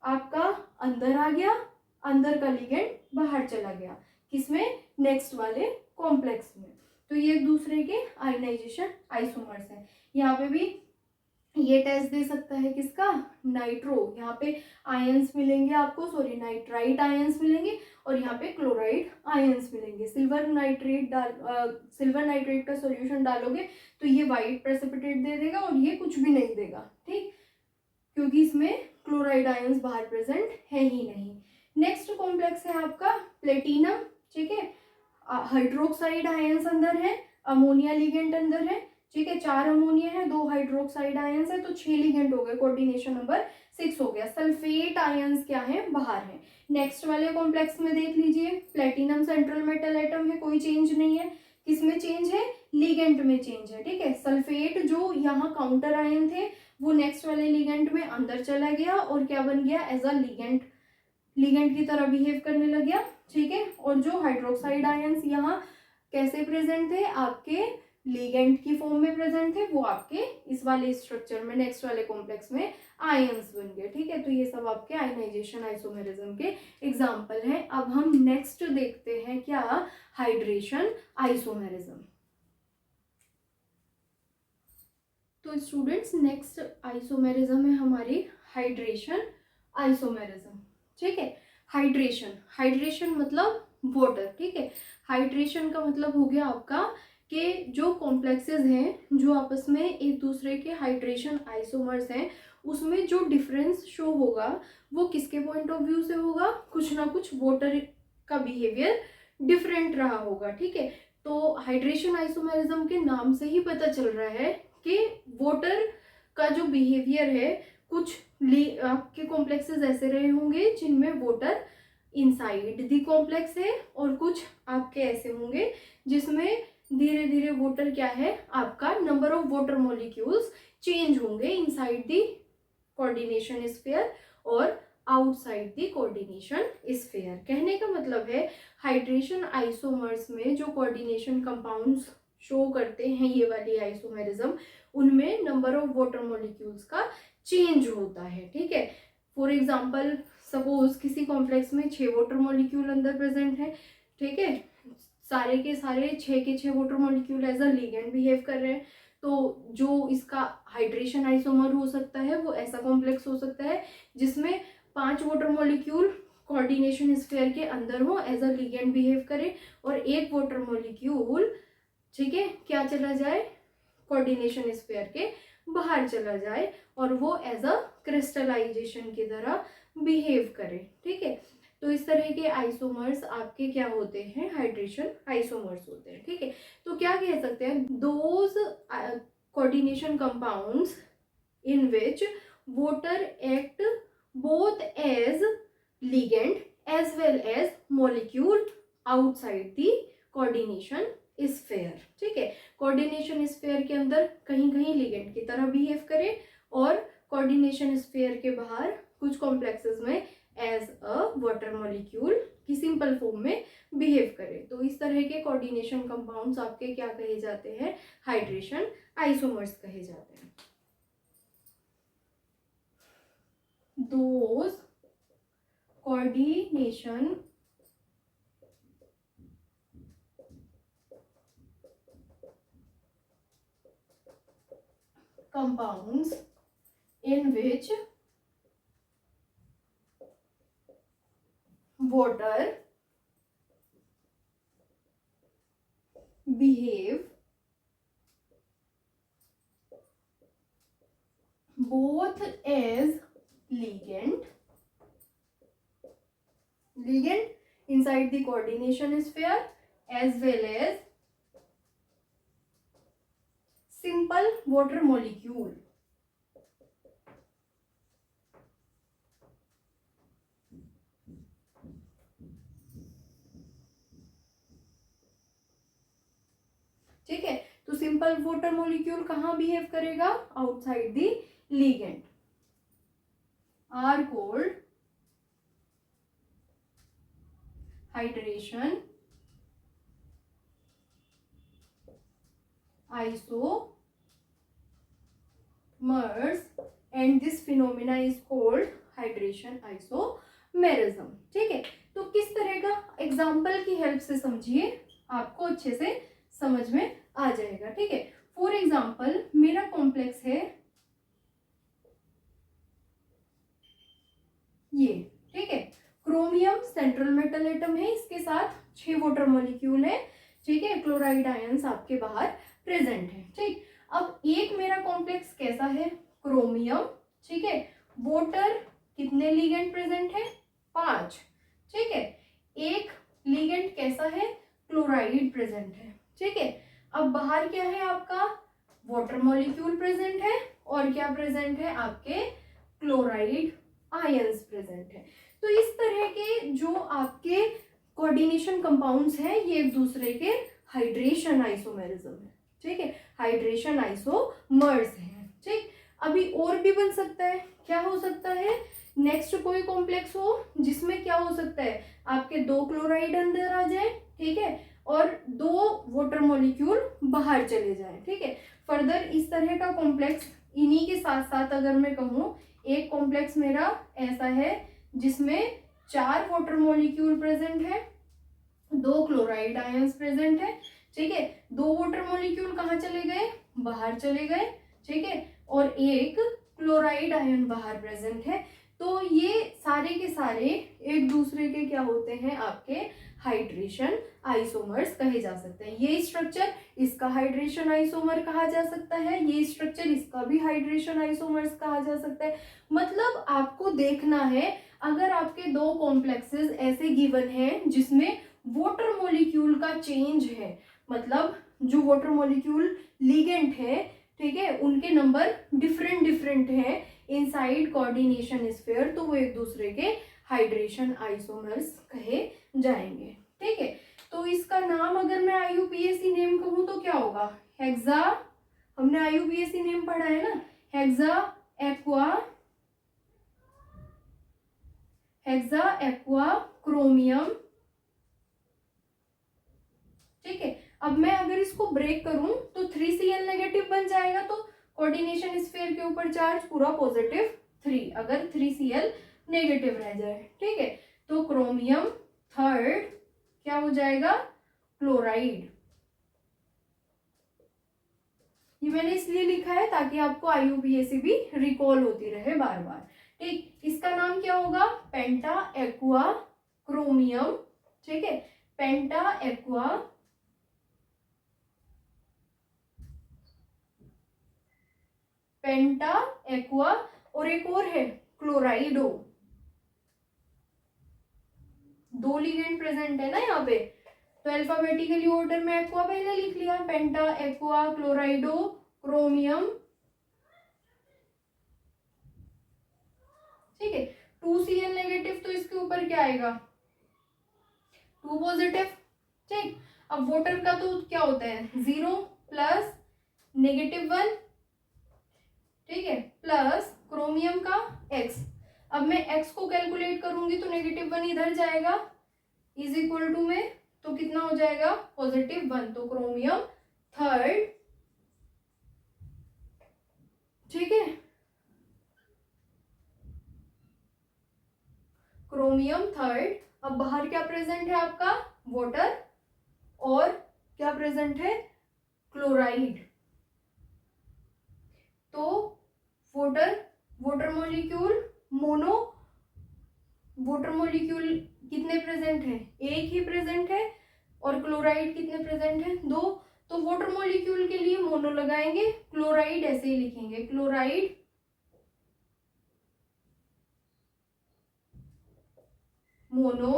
आपका अंदर आ गया, अंदर का लिगेंड बाहर चला गया, किसमें, नेक्स्ट वाले कॉम्प्लेक्स में। तो ये एक दूसरे के आयनाइजेशन आइसोमर्स है। यहाँ पे भी ये टेस्ट दे सकता है किसका, नाइट्रो, यहाँ पे आयंस मिलेंगे आपको, सॉरी नाइट्राइट आयंस मिलेंगे और यहाँ पे क्लोराइड आयंस मिलेंगे। सिल्वर नाइट्रेट का सॉल्यूशन डालोगे तो ये वाइट प्रेसिपिटेट दे देगा और ये कुछ भी नहीं देगा। ठीक, क्योंकि इसमें क्लोराइड आयंस बाहर प्रेजेंट है ही नहीं। नेक्स्ट कॉम्प्लेक्स है आपका प्लेटिनम। ठीक है, हाइड्रोक्साइड आयंस अंदर है, अमोनिया लिगेंड अंदर है। ठीक है, 4 अमोनिया है, 2 हाइड्रोक्साइड आयंस है, तो 6 लिगेंड हो गए, कोऑर्डिनेशन नंबर 6 हो गया। सल्फेट आयंस क्या है, बाहर है। नेक्स्ट वाले कॉम्प्लेक्स में देख लीजिए, प्लेटिनम सेंट्रल मेटल एटम है, कोई चेंज नहीं है, किसमें चेंज है, लिगेंड में चेंज है। ठीक है, सल्फेट जो यहाँ काउंटर आयन थे वो नेक्स्ट वाले लिगेंड में अंदर चला गया और क्या बन गया, एज अ लिगेंड की तरह बिहेव करने लग गया। ठीक है, और जो हाइड्रोक्साइड आयंस यहाँ कैसे प्रेजेंट थे, आपके लिगेंड की फॉर्म में प्रेजेंट थे, वो आपके इस वाले स्ट्रक्चर में, नेक्स्ट वाले कॉम्प्लेक्स में आयंस बन गए। ठीक है, तो ये सब आपके आयनाइजेशन आइसोमेरिज्म के एग्जांपल हैं। अब हम नेक्स्ट देखते हैं क्या, हाइड्रेशन आइसोमेरिज्म। तो स्टूडेंट्स, नेक्स्ट आइसोमेरिज्म है हमारी हाइड्रेशन आइसोमेरिज्म। ठीक है, हाइड्रेशन मतलब वाटर। ठीक है, हाइड्रेशन का मतलब हो गया आपका कि जो कॉम्प्लेक्सेस हैं जो आपस में एक दूसरे के हाइड्रेशन आइसोमर्स हैं, उसमें जो डिफरेंस शो होगा वो किसके पॉइंट ऑफ व्यू से होगा, कुछ ना कुछ वाटर का बिहेवियर डिफरेंट रहा होगा। ठीक है, तो हाइड्रेशन आइसोमेरिज्म के नाम से ही पता चल रहा है कि वाटर का जो बिहेवियर है, कुछ आपके कॉम्प्लेक्सेस ऐसे रहे होंगे जिनमें वाटर इनसाइड द कॉम्प्लेक्स है और कुछ आपके ऐसे होंगे जिसमें धीरे धीरे वाटर क्या है, आपका number of water molecules change होंगे इनसाइड द कोऑर्डिनेशन स्फीयर और आउटसाइड द कोऑर्डिनेशन स्फीयर। कहने का मतलब है हाइड्रेशन आइसोमर्स में जो कोऑर्डिनेशन कंपाउंड्स शो करते हैं, ये वाली आइसोमेरिज्म, उनमें नंबर ऑफ वाटर मॉलिक्यूल्स का चेंज होता है। ठीक है, फॉर एग्जांपल सपोज किसी कॉम्प्लेक्स में 6 वाटर मॉलिक्यूल अंदर प्रेजेंट है। ठीक है, सारे के सारे 6 के 6 water molecule as a ligand behave कर रहे हैं, तो जो इसका हाइड्रेशन आइसोमर हो सकता है वो ऐसा कॉम्प्लेक्स हो सकता है जिसमें 5 वाटर मॉलिक्यूल कोऑर्डिनेशन स्फीयर के अंदर हो, एज अ लिगेंड बिहेव करे, और एक वाटर मॉलिक्यूल, ठीक है, क्या चला जाए, कोऑर्डिनेशन स्फीयर के बाहर चला जाए और वो एज अ क्रिस्टलाइजेशन की तरह बिहेव करे। ठीक है, तो इस तरह के आइसोमर्स आपके क्या होते हैं, हाइड्रेशन आइसोमर्स होते हैं। ठीक है, तो क्या कह सकते हैं, those coordination compounds in which water act both as ligand as well as molecule outside the coordination sphere. ठीक है, कोऑर्डिनेशन स्फीयर के अंदर कहीं कहीं लिगेंड की तरह बिहेव करे और कोऑर्डिनेशन स्फीयर के बाहर कुछ कॉम्प्लेक्सेस में एज अ वाटर मॉलिक्यूल की सिंपल फॉर्म में बिहेव करे। तो इस तरह के कोऑर्डिनेशन कंपाउंड्स आपके क्या कहे जाते हैं, हाइड्रेशन आइसोमर्स कहे जाते हैं। those coordination compounds in which water behave both as ligand inside the coordination sphere as well as simple water molecule. ठीक है, तो सिंपल वाटर मॉलिक्यूल कहाँ बिहेव करेगा? Outside the ligand, are called hydration isomers and this phenomena is called hydration isomerism. ठीक है, तो किस तरह का एग्जाम्पल की हेल्प से समझिए, आपको अच्छे से समझ में आ जाएगा. ठीक है, फॉर एग्जाम्पल मेरा कॉम्प्लेक्स है ये. ठीक है, क्रोमियम सेंट्रल मेटल एटम है, इसके साथ 6 वाटर मॉलिक्यूल है. ठीक है, क्लोराइड आयंस आपके बाहर प्रेजेंट है. ठीक, अब एक मेरा कॉम्प्लेक्स कैसा है? क्रोमियम. ठीक है, वाटर कितने लिगेंड प्रेजेंट है? 5. ठीक है, एक लिगेंड कैसा है? क्लोराइड प्रेजेंट है. ठीक है, अब बाहर क्या है आपका? वाटर मॉलिक्यूल प्रेजेंट है और क्या प्रेजेंट है? आपके क्लोराइड आयंस प्रेजेंट है. तो इस तरह के जो आपके कोऑर्डिनेशन कंपाउंड्स हैं ये एक दूसरे के हाइड्रेशन आइसोमेरिज्म है. ठीक है, हाइड्रेशन आइसोमर्स है. ठीक, अभी और भी बन सकता है. क्या हो सकता है? नेक्स्ट कोई कॉम्प्लेक्स हो जिसमें क्या हो सकता है? आपके 2 क्लोराइड अंदर आ जाए. ठीक है, और 2 वाटर मॉलिक्यूल बाहर चले जाए. ठीक है, फर्दर इस तरह का कॉम्प्लेक्स इन्हीं के साथ साथ अगर मैं कहूँ, एक कॉम्प्लेक्स मेरा ऐसा है जिसमें 4 वाटर मॉलिक्यूल प्रेजेंट है, 2 क्लोराइड आयंस प्रेजेंट है. ठीक है, 2 वाटर मॉलिक्यूल कहाँ चले गए? बाहर चले गए. ठीक है, और एक क्लोराइड आयन बाहर प्रेजेंट है. तो ये सारे के सारे एक दूसरे के क्या होते हैं? आपके हाइड्रेशन आइसोमर्स कहे जा सकते हैं. ये स्ट्रक्चर इसका हाइड्रेशन आइसोमर कहा जा सकता है, ये स्ट्रक्चर इसका भी हाइड्रेशन आइसोमर्स कहा जा सकता है. मतलब आपको देखना है, अगर आपके 2 कॉम्प्लेक्सेस ऐसे गिवन हैं जिसमें वाटर मॉलिक्यूल का चेंज है, मतलब जो वाटर मॉलिक्यूल लिगेंड है, ठीक है, उनके नंबर डिफरेंट है इनसाइड कोऑर्डिनेशन स्फीयर, तो वो एक दूसरे के हाइड्रेशन आइसोमर्स कहे जाएंगे. ठीक है, तो इसका नाम अगर मैं IUPAC नेम कहूँ तो क्या होगा? हेक्सा, हमने IUPAC नेम पढ़ा है ना, हेक्सा एक्वा क्रोमियम. ठीक है, अब मैं अगर इसको ब्रेक करूं तो 3Cl नेगेटिव बन जाएगा, तो कोऑर्डिनेशन स्फीयर के ऊपर चार्ज पूरा पॉजिटिव 3 अगर 3Cl नेगेटिव रह जाए. ठीक है, तो क्रोमियम थर्ड क्या हो जाएगा? क्लोराइड. ये मैंने इसलिए लिखा है ताकि आपको IUPAC भी रिकॉल होती रहे बार बार. ठीक, इसका नाम क्या होगा? पेंटा एक्वा क्रोमियम. ठीक है, पेंटा एक्वा और एक और है क्लोराइडो. 2 लिगेंड प्रेजेंट है ना यहाँ पे, तो अल्फाबेटिकली ऑर्डर में एक्वा पहले लिख लिया, पेंटा एक्वा क्लोराइडो क्रोमियम. ठीक है, 2Cl नेगेटिव, तो इसके ऊपर क्या आएगा? 2 पॉजिटिव. ठीक, अब वाटर का तो क्या होता है? 0 प्लस -1. ठीक है, प्लस क्रोमियम का x. अब मैं x को कैलकुलेट करूंगी तो -1 इधर जाएगा, इज इक्वल टू में तो कितना हो जाएगा? +1. तो क्रोमियम थर्ड. ठीक है, क्रोमियम थर्ड। अब बाहर क्या प्रेजेंट है आपका, वाटर, और क्या प्रेजेंट है, क्लोराइड। तो water molecule mono, water molecule कितने प्रेजेंट है, एक ही प्रेजेंट है, और क्लोराइड कितने प्रेजेंट है, दो। तो वाटर मॉलिक्यूल के लिए मोनो लगाएंगे, क्लोराइड ऐसे ही लिखेंगे, क्लोराइड मोनो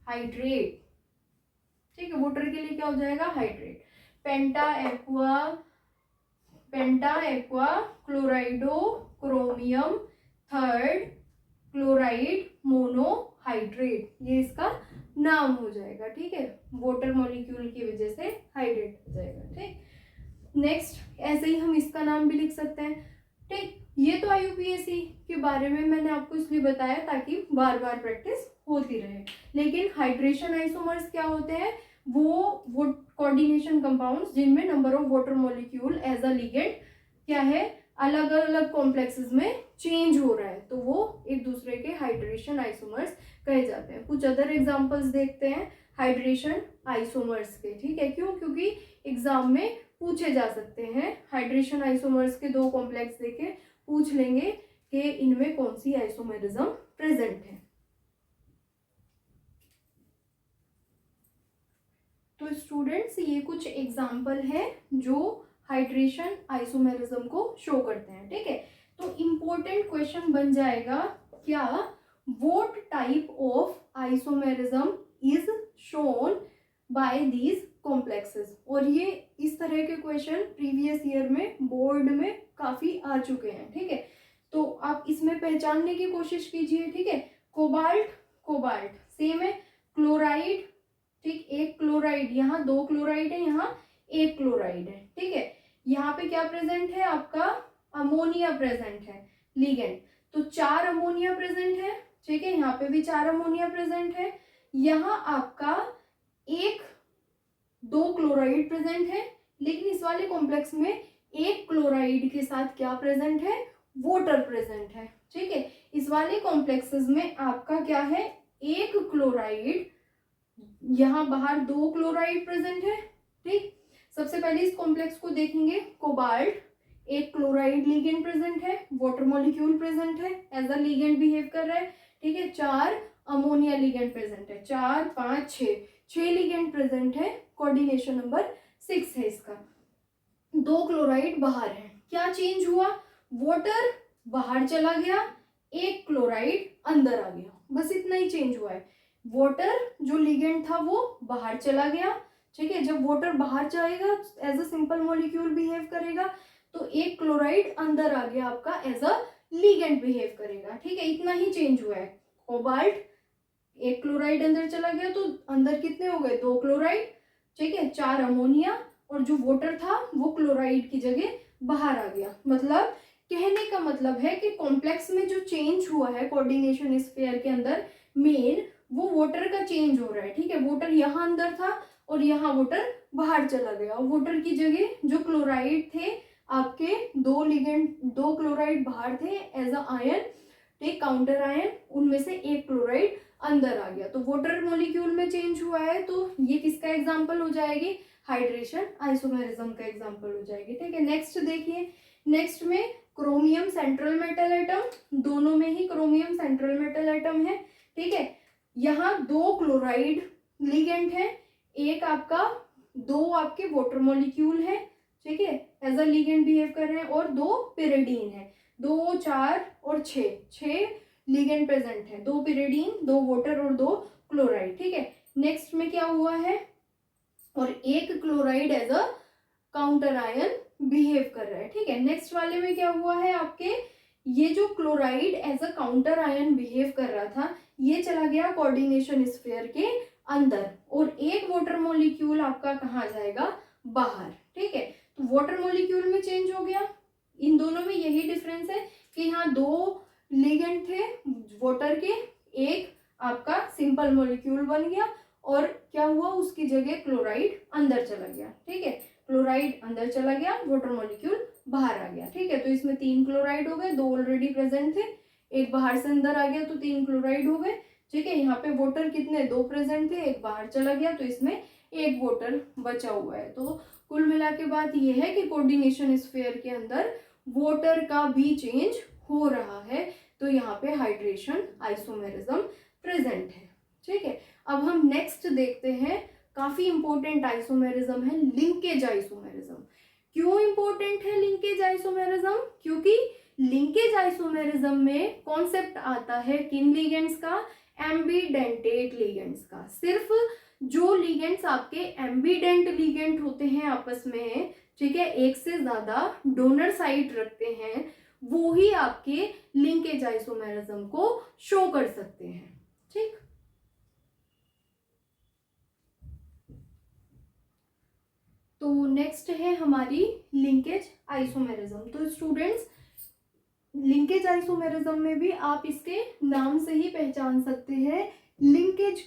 हाइड्रेट। ठीक है, वाटर के लिए क्या हो जाएगा, हाइड्रेट। पेंटा aqua क्लोराइडो chromium third chloride monohydrate, ये इसका नाम हो जाएगा। ठीक है, वाटर मॉलिक्यूल की वजह से हाइड्रेट हो जाएगा। ठीक, नेक्स्ट ऐसे ही हम इसका नाम भी लिख सकते हैं। ठीक, ये तो IUPAC के बारे में मैंने आपको इसलिए बताया ताकि बार बार प्रैक्टिस होती रहे। लेकिन हाइड्रेशन आइसोमर्स क्या होते हैं, वो कोऑर्डिनेशन कंपाउंड्स जिनमें number of water molecule as a ligand क्या है, अलग अलग कॉम्प्लेक्सेस में चेंज हो रहा है, तो वो एक दूसरे के हाइड्रेशन आइसोमर्स कहे जाते हैं। कुछ अदर एग्जांपल्स देखते हैं हाइड्रेशन आइसोमर्स के। ठीक है, क्यों, क्योंकि एग्जाम में पूछे जा सकते हैं। हाइड्रेशन आइसोमर्स के दो कॉम्प्लेक्स देके पूछ लेंगे कि इनमें कौन सी आइसोमेरिज्म प्रेजेंट है। तो स्टूडेंट्स, ये कुछ एग्जाम्पल है जो हाइड्रेशन आइसोमेरिज्म को शो करते हैं। ठीक है, तो इम्पोर्टेंट क्वेश्चन बन जाएगा क्या, what type of isomerism is shown by these complexes. और ये इस तरह के क्वेश्चन प्रीवियस ईयर में बोर्ड में काफी आ चुके हैं। ठीक है, तो आप इसमें पहचानने की कोशिश कीजिए। ठीक है, कोबाल्ट सेम है, क्लोराइड, ठीक, एक क्लोराइड, यहाँ दो क्लोराइड है, यहाँ एक क्लोराइड है। ठीक है, यहाँ पे क्या प्रेजेंट है आपका, अमोनिया प्रेजेंट है लिगेंड, तो 4 अमोनिया प्रेजेंट है। ठीक है, यहाँ पे भी 4 अमोनिया प्रेजेंट है। यहाँ आपका दो क्लोराइड प्रेजेंट है, लेकिन इस वाले कॉम्प्लेक्स में एक क्लोराइड के साथ क्या प्रेजेंट है, वाटर प्रेजेंट है। ठीक है, इस वाले कॉम्प्लेक्सेस में आपका क्या है, एक क्लोराइड, यहाँ बाहर 2 क्लोराइड प्रेजेंट है। ठीक, सबसे पहले इस कॉम्प्लेक्स को देखेंगे, कोबाल्ट, एक क्लोराइड लिगेंड प्रेजेंट है, वाटर मॉलिक्यूल प्रेजेंट है, एज अ लिगेंड बिहेव कर रहा है। ठीक है, 4 अमोनिया लिगेंड प्रेजेंट है, 4 5 6 लिगेंड प्रेजेंट है, कोऑर्डिनेशन नंबर 6 है इसका। 2 क्लोराइड बाहर है, क्या चेंज हुआ, वाटर बाहर चला गया, एक क्लोराइड अंदर आ गया, बस इतना ही चेंज हुआ है। वाटर जो लिगेंड था वो बाहर चला गया। ठीक है, जब वाटर बाहर जाएगा as a simple molecule behave करेगा, तो एक क्लोराइड अंदर आ गया आपका, एज अ लिगेंड बिहेव करेगा। ठीक है, इतना ही चेंज हुआ है। कोबाल्ट, एक क्लोराइड अंदर चला गया, तो अंदर कितने हो गए, 2 क्लोराइड। ठीक है, 4 अमोनिया, और जो वाटर था वो क्लोराइड की जगह बाहर आ गया। मतलब कहने का मतलब है कि कॉम्प्लेक्स में जो चेंज हुआ है कोऑर्डिनेशन स्फीयर के अंदर, मेन वो वाटर का चेंज हो रहा है। ठीक है, वाटर यहाँ अंदर था और यहाँ वाटर बाहर चला गया, और वाटर की जगह जो क्लोराइड थे आपके, 2 क्लोराइड बाहर थे एज अ आयन, ठीक, काउंटर आयन, उनमें से एक क्लोराइड अंदर आ गया, तो वाटर मॉलिक्यूल में चेंज हुआ है। तो ये किसका एग्जाम्पल हो जाएगी, हाइड्रेशन आइसोमेरिज्म का एग्जाम्पल हो जाएगी। ठीक है, नेक्स्ट देखिए, नेक्स्ट में क्रोमियम सेंट्रल मेटल एटम, दोनों में ही क्रोमियम सेंट्रल मेटल एटम है। ठीक है, यहाँ 2 क्लोराइड लिगेंड है, एक आपका, 2 आपके वाटर मॉलिक्यूल है। ठीक है, एज अ लिगेंड बिहेव कर रहे हैं, और 2 पिरिडीन है, 2 4 और 6 लिगेंड प्रेजेंट है, 2 पिरिडीन, 2 वाटर और 2 क्लोराइड। ठीक है, नेक्स्ट में क्या हुआ है, और एक chloride as a counter ion behave कर रहा है। ठीक है, नेक्स्ट वाले में क्या हुआ है आपके, ये जो chloride as a counter ion behave कर रहा था, ये चला गया कोऑर्डिनेशन स्फीयर के अंदर, और एक वाटर मॉलिक्यूल आपका कहाँ जाएगा, बाहर। ठीक है, तो वाटर मॉलिक्यूल में चेंज हो गया। इन दोनों में यही डिफरेंस है कि यहाँ 2 लिगेंड थे वाटर के, एक आपका सिंपल मॉलिक्यूल बन गया, और क्या हुआ, उसकी जगह क्लोराइड अंदर चला गया। ठीक है, क्लोराइड अंदर चला गया, वाटर मॉलिक्यूल बाहर आ गया, ठीक है। तो इसमें 3 क्लोराइड हो गए, 2 ऑलरेडी प्रेजेंट थे, एक बाहर से अंदर आ गया तो 3 क्लोराइड हो गए, ठीक है। यहाँ पे वाटर कितने, 2 प्रेजेंट थे, एक बाहर चला गया तो इसमें एक वाटर बचा हुआ है। तो कुल मिला के बात ये है कि कोऑर्डिनेशन स्फीयर के अंदर वाटर का भी चेंज हो रहा है, तो यहाँ पे हाइड्रेशन आइसोमेरिज्म प्रेजेंट है, ठीक है। अब हम नेक्स्ट देखते हैं, काफी इंपॉर्टेंट आइसोमेरिज्म है लिंकेज आइसोमेरिज्म। क्यों इंपॉर्टेंट है लिंकेज आइसोमेरिज्म? क्योंकि लिंकेज आइसोमेरिज्म में कॉन्सेप्ट आता है किन लिगेंड्स का, एम्बीडेंटेट लिगेंड्स का। सिर्फ जो लिगेंड्स आपके एम्बीडेंट लिगेंड होते हैं आपस में, ठीक है, एक से ज्यादा डोनर साइट रखते हैं, वो ही आपके लिंकेज आइसोमेरिज्म को शो कर सकते हैं, ठीक। तो नेक्स्ट है हमारी लिंकेज आइसोमेरिज्म। तो स्टूडेंट्स, लिंकेज आइसोमेरिज्म में भी आप इसके नाम से ही पहचान सकते हैं, लिंकेज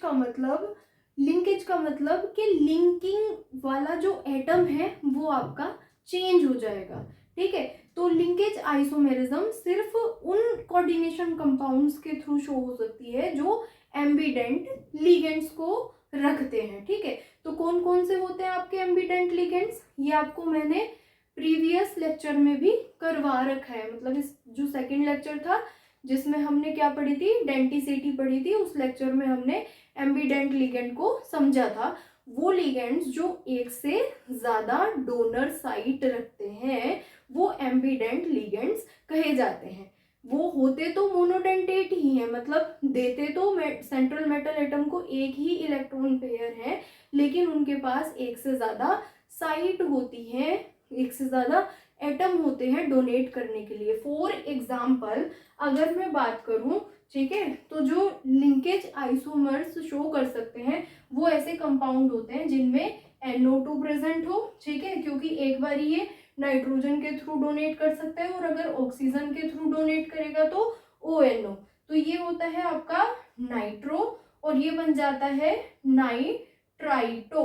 का मतलब कि लिंकिंग वाला जो एटम है वो आपका चेंज हो जाएगा, ठीक है। तो लिंकेज आइसोमेरिज्म सिर्फ उन कोऑर्डिनेशन कंपाउंड्स के थ्रू शो हो सकती है जो एम्बीडेंट लिगेंड्स को रखते हैं, ठीक है। तो कौन कौन से होते हैं आपके एम्बीडेंट लिगेंड्स, ये आपको मैंने प्रीवियस लेक्चर में भी करवा रखा है। मतलब इस जो सेकंड लेक्चर था जिसमें हमने क्या पढ़ी थी, डेंटिसिटी पढ़ी थी, उस लेक्चर में हमने एम्बीडेंट लिगेंड को समझा था। वो लिगेंड्स जो एक से ज्यादा डोनर साइट रखते हैं वो एम्बीडेंट लिगेंड्स कहे जाते हैं। वो होते तो मोनोडेंटेट ही है, मतलब देते तो सेंट्रल मेटल एटम को एक ही इलेक्ट्रॉन पेयर है, लेकिन उनके पास एक से ज्यादा साइट होती है, एक से ज्यादा एटम होते हैं डोनेट करने के लिए। फॉर एग्जाम्पल अगर मैं बात करूं, ठीक है, तो जो लिंकेज आइसोमर्स शो कर सकते हैं वो ऐसे कंपाउंड होते हैं जिनमें NO2 प्रेजेंट हो, ठीक है, क्योंकि एक बार ये नाइट्रोजन के थ्रू डोनेट कर सकता है और अगर ऑक्सीजन के थ्रू डोनेट करेगा तो ONO। तो ये होता है आपका नाइट्रो और ये बन जाता है नाइट्राइटो,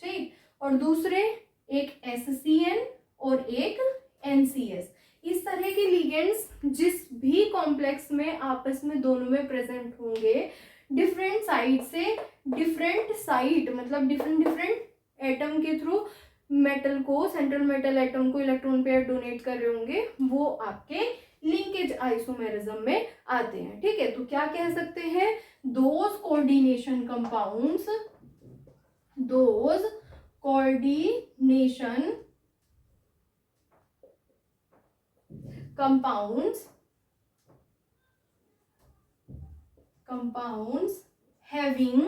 ठीक। और दूसरे एक SCN और एक NCS। इस तरह के लिगेंड्स जिस भी कॉम्प्लेक्स में आपस में दोनों में प्रेजेंट होंगे, डिफरेंट साइड से डिफरेंट साइड मतलब डिफरेंट एटम के थ्रू मेटल को, सेंट्रल मेटल एटम को इलेक्ट्रॉन पेयर डोनेट कर रहे होंगे, वो आपके लिंकेज आइसोमेरिज्म में आते हैं, ठीक है। तो क्या कह सकते हैं, those coordination compounds having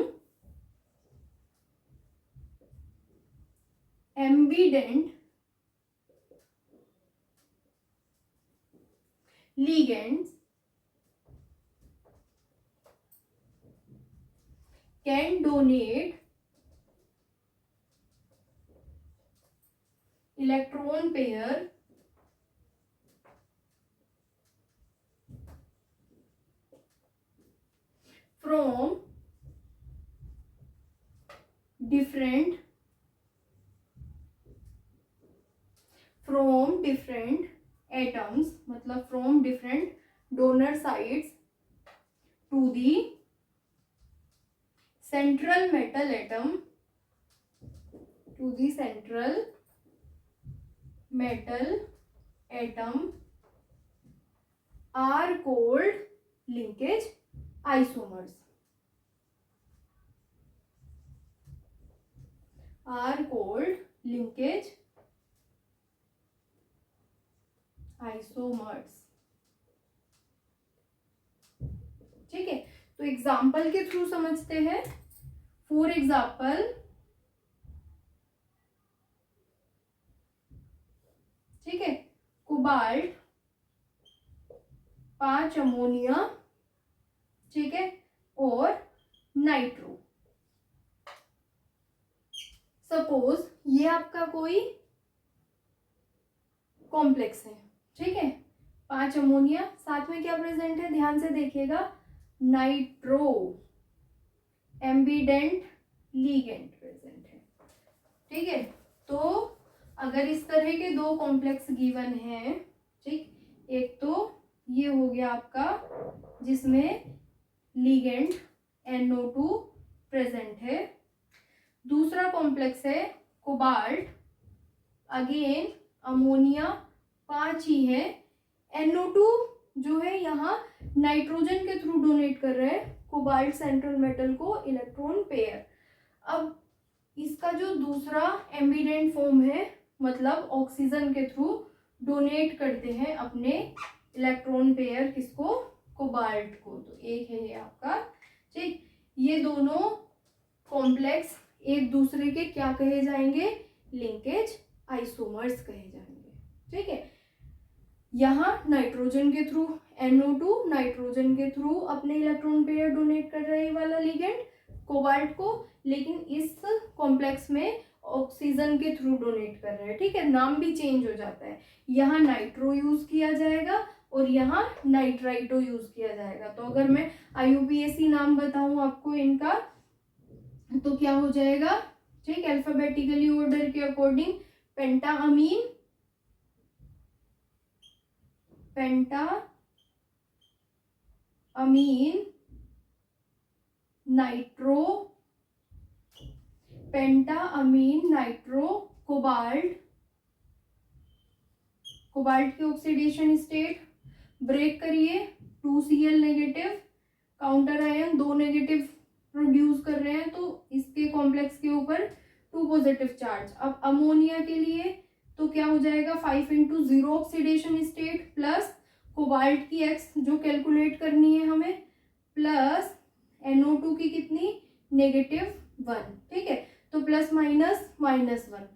ambident ligands can donate electron pair from different atoms, मतलब from different donor sites to the central metal atom are called linkage isomers, ठीक है। तो एग्जाम्पल के थ्रू समझते हैं। फॉर एग्जाम्पल, ठीक है, कोबाल्ट 5 अमोनिया, ठीक है, और नाइट्रो। सपोज ये आपका कोई कॉम्प्लेक्स है, ठीक है, 5 अमोनिया, साथ में क्या प्रेजेंट है, ध्यान से देखिएगा, नाइट्रो एम्बीडेंट लिगेंड प्रेजेंट है, ठीक है। तो अगर इस तरह के दो कॉम्प्लेक्स गिवन हैं, ठीक, एक तो ये हो गया आपका जिसमें लिगेंड NO2 प्रेजेंट है, दूसरा कॉम्प्लेक्स है कोबाल्ट, अगेन अमोनिया 5 ही है, NO2 जो है यहाँ नाइट्रोजन के थ्रू डोनेट कर रहा है कोबाल्ट सेंट्रल मेटल को इलेक्ट्रॉन पेयर। अब इसका जो दूसरा एम्बिडेंट फॉर्म है, मतलब ऑक्सीजन के थ्रू डोनेट करते हैं अपने इलेक्ट्रॉन पेयर किसको, कोबाल्ट को। तो एक है ये आपका, ठीक, ये दोनों कॉम्प्लेक्स एक दूसरे के क्या कहे जाएंगे, लिंकेज आइसोमर्स कहे जाएंगे, ठीक है। यहाँ नाइट्रोजन के थ्रू NO2 नाइट्रोजन के थ्रू अपने इलेक्ट्रॉन पेयर डोनेट कर रहे वाला लिगेंड कोबाल्ट को, लेकिन इस कॉम्प्लेक्स में ऑक्सीजन के थ्रू डोनेट कर रहे हैं, ठीक है, नाम भी चेंज हो जाता है, यहाँ नाइट्रो यूज किया जाएगा और यहाँ नाइट्राइटो यूज किया जाएगा। तो अगर मैं IUPAC नाम बताऊं आपको इनका तो क्या हो जाएगा, ठीक, अल्फाबेटिकली ऑर्डर के according pentaammine, nitro, pentaammine nitro cobalt, cobalt की ऑक्सीडेशन स्टेट ब्रेक करिए 2Cl negative, counter ion 2 negative produce कर रहे हैं, तो इसके कॉम्प्लेक्स के ऊपर 2 पॉजिटिव चार्ज। अब अमोनिया के लिए तो क्या हो जाएगा 5 × 0 ऑक्सीडेशन स्टेट प्लस कोबाल्ट की X जो कैलकुलेट करनी है हमें, प्लस NO2 की कितनी, -1, ठीक है, तो प्लस माइनस -1,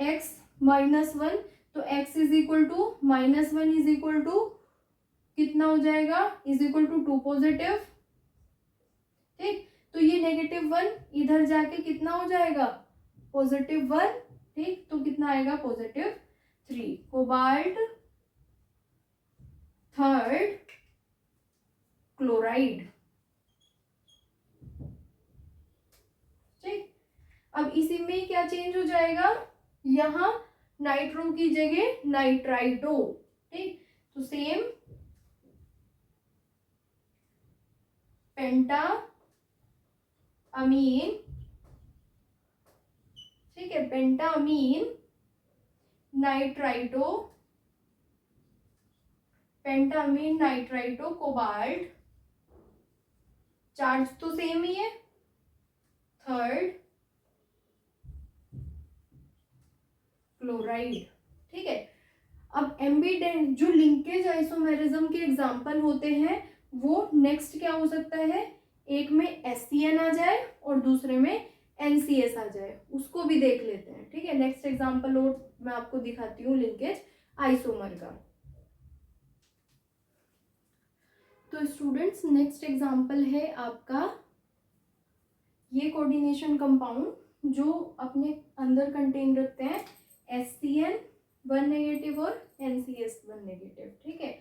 X -1, तो X is equal to -1 is equal to कितना हो जाएगा, इज इक्वल टू 2 पॉजिटिव, ठीक, तो ये -1 इधर जाके कितना हो जाएगा, +1, ठीक, तो कितना आएगा +3, कोबाल्ट थर्ड क्लोराइड, ठीक। अब इसी में क्या चेंज हो जाएगा, यहाँ नाइट्रो की जगह नाइट्राइटो, ठीक, तो सेम पेंटाअमीन, ठीक है, पेंटाअमीन नाइट्राइटो, पेंटाअमीन नाइट्राइटो कोबाल्ट, चार्ज तो सेम ही है, थर्ड क्लोराइड, ठीक है। अब एम्बिडेंट जो लिंकेज आइसोमेरिज्म के एग्जांपल होते हैं वो नेक्स्ट क्या हो सकता है, एक में SCN आ जाए और दूसरे में NCS आ जाए, उसको भी देख लेते हैं, ठीक है। नेक्स्ट एग्जांपल और मैं आपको दिखाती हूँ लिंकेज आइसोमर का। तो स्टूडेंट्स नेक्स्ट एग्जांपल है आपका ये कोऑर्डिनेशन कंपाउंड जो अपने अंदर कंटेन रखते हैं SCN 1 नेगेटिव और NCS 1 नेगेटिव, ठीक है।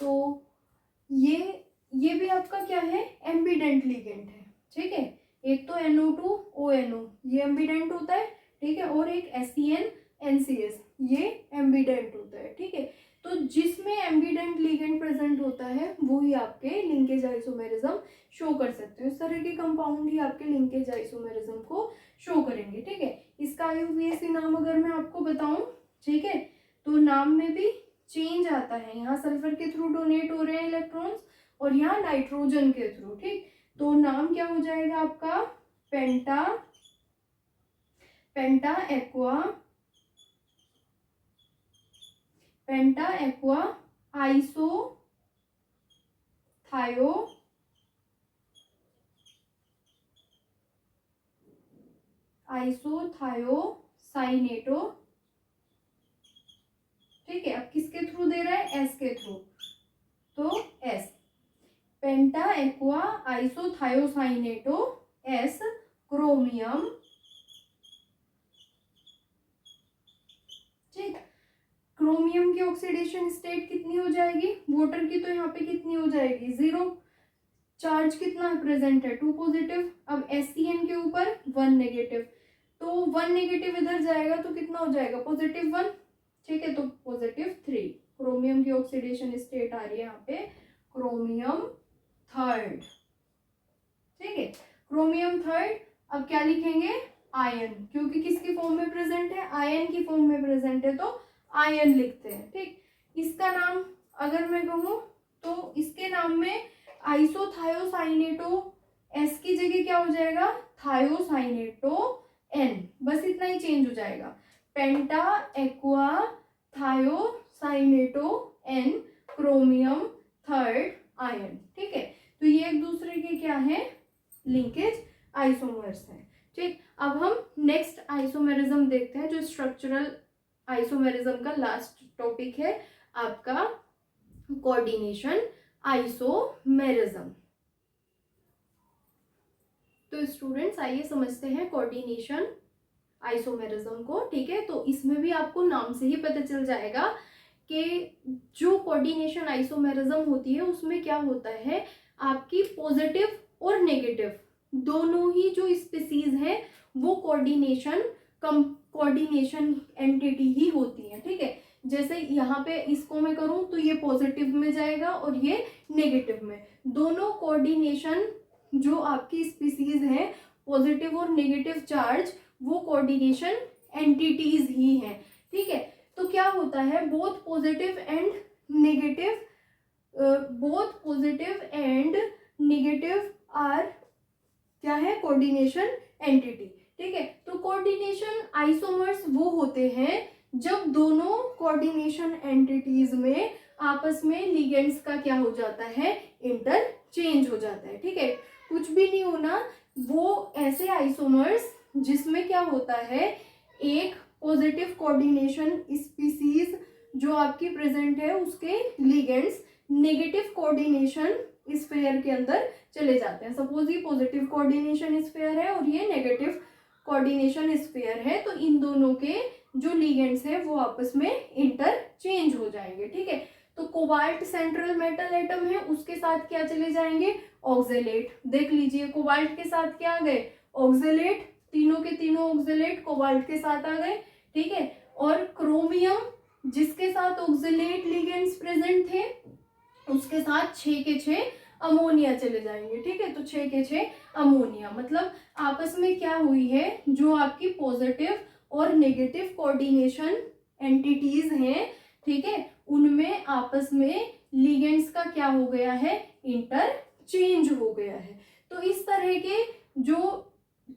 तो ये भी आपका क्या है, एम्बिडेंट लिगेंड है, ठीक है, एक तो NO2 ONO ये एम्बिडेंट होता है, ठीक है, और एक SCN NCS ये एम्बिडेंट होता है, ठीक है। तो जिसमें एम्बिडेंट लिगेंड प्रेजेंट होता है वो ही आपके लिंकेज आइसोमेरिज्म शो कर सकते हो, इस तरह के कंपाउंड ही आपके लिंकेज आइसोमेरिज्म को शो करेंगे, ठीक है। इसका IUPAC नाम अगर मैं आपको बताऊं, ठीक है, तो नाम में भी चेंज आता है, यहाँ सल्फर के थ्रू डोनेट हो रहे हैं इलेक्ट्रॉन्स और यहाँ नाइट्रोजन के थ्रू, ठीक, तो नाम क्या हो जाएगा आपका, पेंटा एक्वा आइसोथायोसाइनेटो, ठीक है। अब किसके थ्रू दे रहा है, S के थ्रू, तो S पेंटा एक्वा आइसोथायोसाइनेटो S क्रोमियम, ठीक। क्रोमियम की ऑक्सीडेशन स्टेट कितनी हो जाएगी, वाटर की तो यहाँ पे कितनी हो जाएगी 0, चार्ज कितना प्रेजेंट है 2 पॉजिटिव, अब SCN के ऊपर 1 नेगेटिव, तो 1 नेगेटिव इधर जाएगा तो कितना हो जाएगा, +1, ठीक है, तो +3। क्रोमियम की ऑक्सीडेशन स्टेट आ रही है यहाँ पे क्रोमियम थर्ड, ठीक है, क्रोमियम थर्ड। अब क्या लिखेंगे, आयन, क्योंकि किसकी फॉर्म में प्रेजेंट है, आयन की फॉर्म में प्रेजेंट है, तो आयन लिखते हैं, ठीक। इसका नाम अगर मैं कहूँ तो इसके नाम में आइसोथायोसाइनेटो, एस की जगह क्या हो जाएगा, थायोसाइनेटो एन, बस इतना ही चेंज हो जाएगा, penta aqua thiocyanato N chromium third ion, ठीक है। तो ये एक दूसरे के क्या है, लिंकेज आइसोमर्स है, ठीक। अब हम नेक्स्ट आइसोमेरिज्म देखते हैं, जो स्ट्रक्चरल आइसोमेरिज्म का लास्ट टॉपिक है आपका कोऑर्डिनेशन आइसोमेरिज्म। तो स्टूडेंट्स आइए समझते हैं कोऑर्डिनेशन आइसोमेरिज्म को, ठीक है। तो इसमें भी आपको नाम से ही पता चल जाएगा कि जो कोऑर्डिनेशन आइसोमेरिज्म होती है उसमें क्या होता है, आपकी पॉजिटिव और नेगेटिव दोनों ही जो स्पीसीज है वो कोऑर्डिनेशन एंटिटी ही होती है, ठीक है। जैसे यहाँ पे इसको मैं करूँ तो ये पॉजिटिव में जाएगा और ये नेगेटिव में, दोनों कोऑर्डिनेशन जो आपकी स्पीसीज है पॉजिटिव और नेगेटिव चार्ज वो कोऑर्डिनेशन एंटिटीज ही हैं, ठीक है। तो क्या होता है, both positive and negative are क्या है, कोऑर्डिनेशन एंटिटी, ठीक है। तो कोऑर्डिनेशन आइसोमर्स वो होते हैं जब दोनों कोऑर्डिनेशन एंटिटीज में आपस में लिगेंड्स का क्या हो जाता है, इंटरचेंज हो जाता है, ठीक है। कुछ भी नहीं होना, वो ऐसे आइसोमर्स जिसमें क्या होता है, एक पॉजिटिव कोऑर्डिनेशन स्पीसीज जो आपकी प्रेजेंट है उसके लिगेंड्स नेगेटिव कोऑर्डिनेशन स्फीयर के अंदर चले जाते हैं। सपोज ये पॉजिटिव कोऑर्डिनेशन स्फीयर है और ये नेगेटिव कोऑर्डिनेशन स्फीयर है, तो इन दोनों के जो लिगेंड्स है वो आपस में इंटरचेंज हो जाएंगे, ठीक है। तो कोबाल्ट सेंट्रल मेटल एटम है, उसके साथ क्या चले जाएंगे, ऑक्जेलेट। देख लीजिए कोबाल्ट के साथ क्या आ गए, ऑक्जेलेट, तीनों के तीनों ऑक्जेलेट कोबाल्ट के साथ आ गए, ठीक है। और क्रोमियम जिसके साथ ऑक्जेलेट लिगेंड्स प्रेजेंट थे उसके साथ 6 के 6 अमोनिया चले जाएंगे, ठीक है। तो 6 के 6 अमोनिया, मतलब आपस में क्या हुई है, जो आपकी पॉजिटिव और नेगेटिव कोऑर्डिनेशन एंटिटीज हैं, ठीक है, उनमें आपस में लिगेंड्स का क्या हो गया है, इंटरचेंज हो गया है। तो इस तरह के जो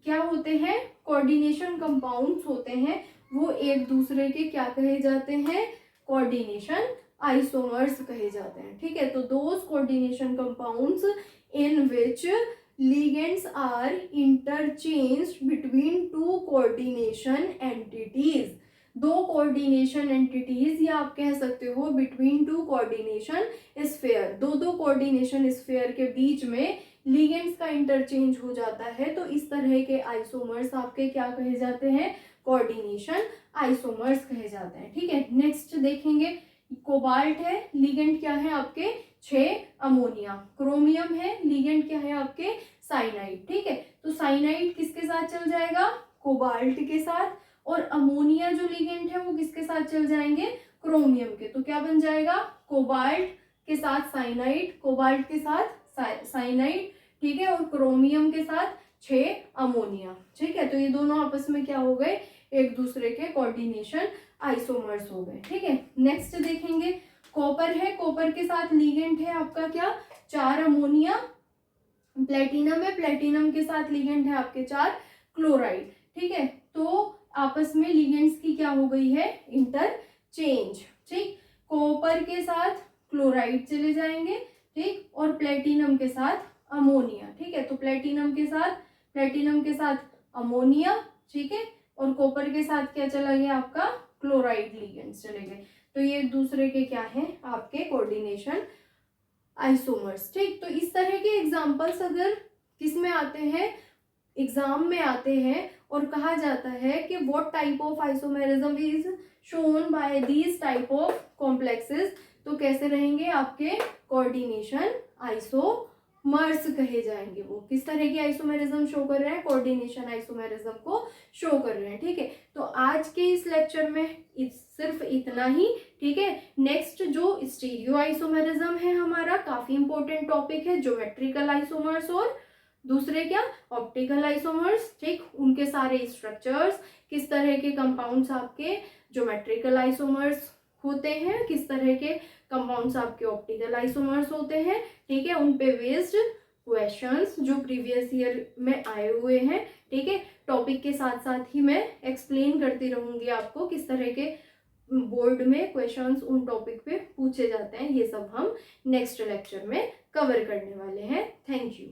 क्या होते हैं, कोऑर्डिनेशन कंपाउंड्स होते हैं, वो एक दूसरे के क्या कहे जाते हैं, कोऑर्डिनेशन आइसोमर्स कहे जाते हैं, ठीक है। तो those coordination compounds in which ligands are interchanged between two coordination entities, दो कोऑर्डिनेशन एंटिटीज या आप कह सकते हो बिटवीन टू कोऑर्डिनेशन स्फीयर, दो कोऑर्डिनेशन स्फीयर के बीच में लिगेंड्स का इंटरचेंज हो जाता है, तो इस तरह के आइसोमर्स आपके क्या कहे जाते हैं, कोऑर्डिनेशन आइसोमर्स कहे जाते हैं, ठीक है। नेक्स्ट देखेंगे, कोबाल्ट है, लिगेंड क्या है आपके 6 अमोनिया, क्रोमियम है, लिगेंड क्या है आपके साइनाइड, ठीक है। तो साइनाइड किसके साथ चल जाएगा, कोबाल्ट के साथ, और अमोनिया जो लिगेंड है वो किसके साथ चल जाएंगे, क्रोमियम के। तो क्या बन जाएगा, कोबाल्ट के साथ साइनाइड, कोबाल्ट के साथ साइनाइड, ठीक है, और क्रोमियम के साथ 6 अमोनिया, ठीक है। तो ये दोनों आपस में क्या हो गए, एक दूसरे के कोऑर्डिनेशन आइसोमर्स हो गए, ठीक है। नेक्स्ट देखेंगे, कॉपर है, कॉपर के साथ लिगेंड है आपका क्या 4 अमोनिया, प्लेटिनम है, प्लेटिनम के साथ लिगेंड है आपके 4 क्लोराइड, ठीक है। तो आपस में लिगेंड्स की क्या हो गई है, इंटरचेंज, ठीक। कॉपर के साथ क्लोराइड चले जाएंगे, ठीक, और प्लेटिनम के साथ अमोनिया, ठीक है। तो प्लेटिनम के साथ अमोनिया, ठीक है, और कॉपर के साथ क्या चला गया आपका क्लोराइड लिगेंड्स चले गए। तो ये एक दूसरे के क्या है आपके कोऑर्डिनेशन आइसोमर्स, ठीक। तो इस तरह के एग्जांपल्स अगर किस में आते हैं, एग्जाम में आते हैं, और कहा जाता है कि what type of isomerism is shown by these type of complexes, तो कैसे रहेंगे आपके कोऑर्डिनेशन आइसोमर्स। आइसोमर्स कहे जाएंगे। वो किस तरह की आइसोमेरिज्म शो कर रहे हैं, कोऑर्डिनेशन आइसोमेरिज्म को शो कर रहे हैं। ठीक है, तो आज के इस लेक्चर में सिर्फ इतना ही। ठीक है, नेक्स्ट जो स्टीरियो आइसोमेरिज्म है हमारा, काफी इंपॉर्टेंट टॉपिक है, ज्योमेट्रिकल आइसोमर्स और दूसरे क्या, ऑप्टिकल आइसोमर्स। ठीक, उनके सारे स्ट्रक्चर्स, किस तरह के कंपाउंड्स आपके ज्योमेट्रिकल आइसोमर्स होते हैं, किस तरह के कंपाउंड्स आपके ऑप्टिकल आइसोमर्स होते हैं। ठीक है, उन पे बेस्ड क्वेश्चंस जो प्रीवियस ईयर में आए हुए हैं। ठीक है, टॉपिक के साथ साथ ही मैं एक्सप्लेन करती रहूंगी आपको किस तरह के बोर्ड में क्वेश्चंस उन टॉपिक पे पूछे जाते हैं। ये सब हम नेक्स्ट लेक्चर में कवर करने वाले हैं। Thank you.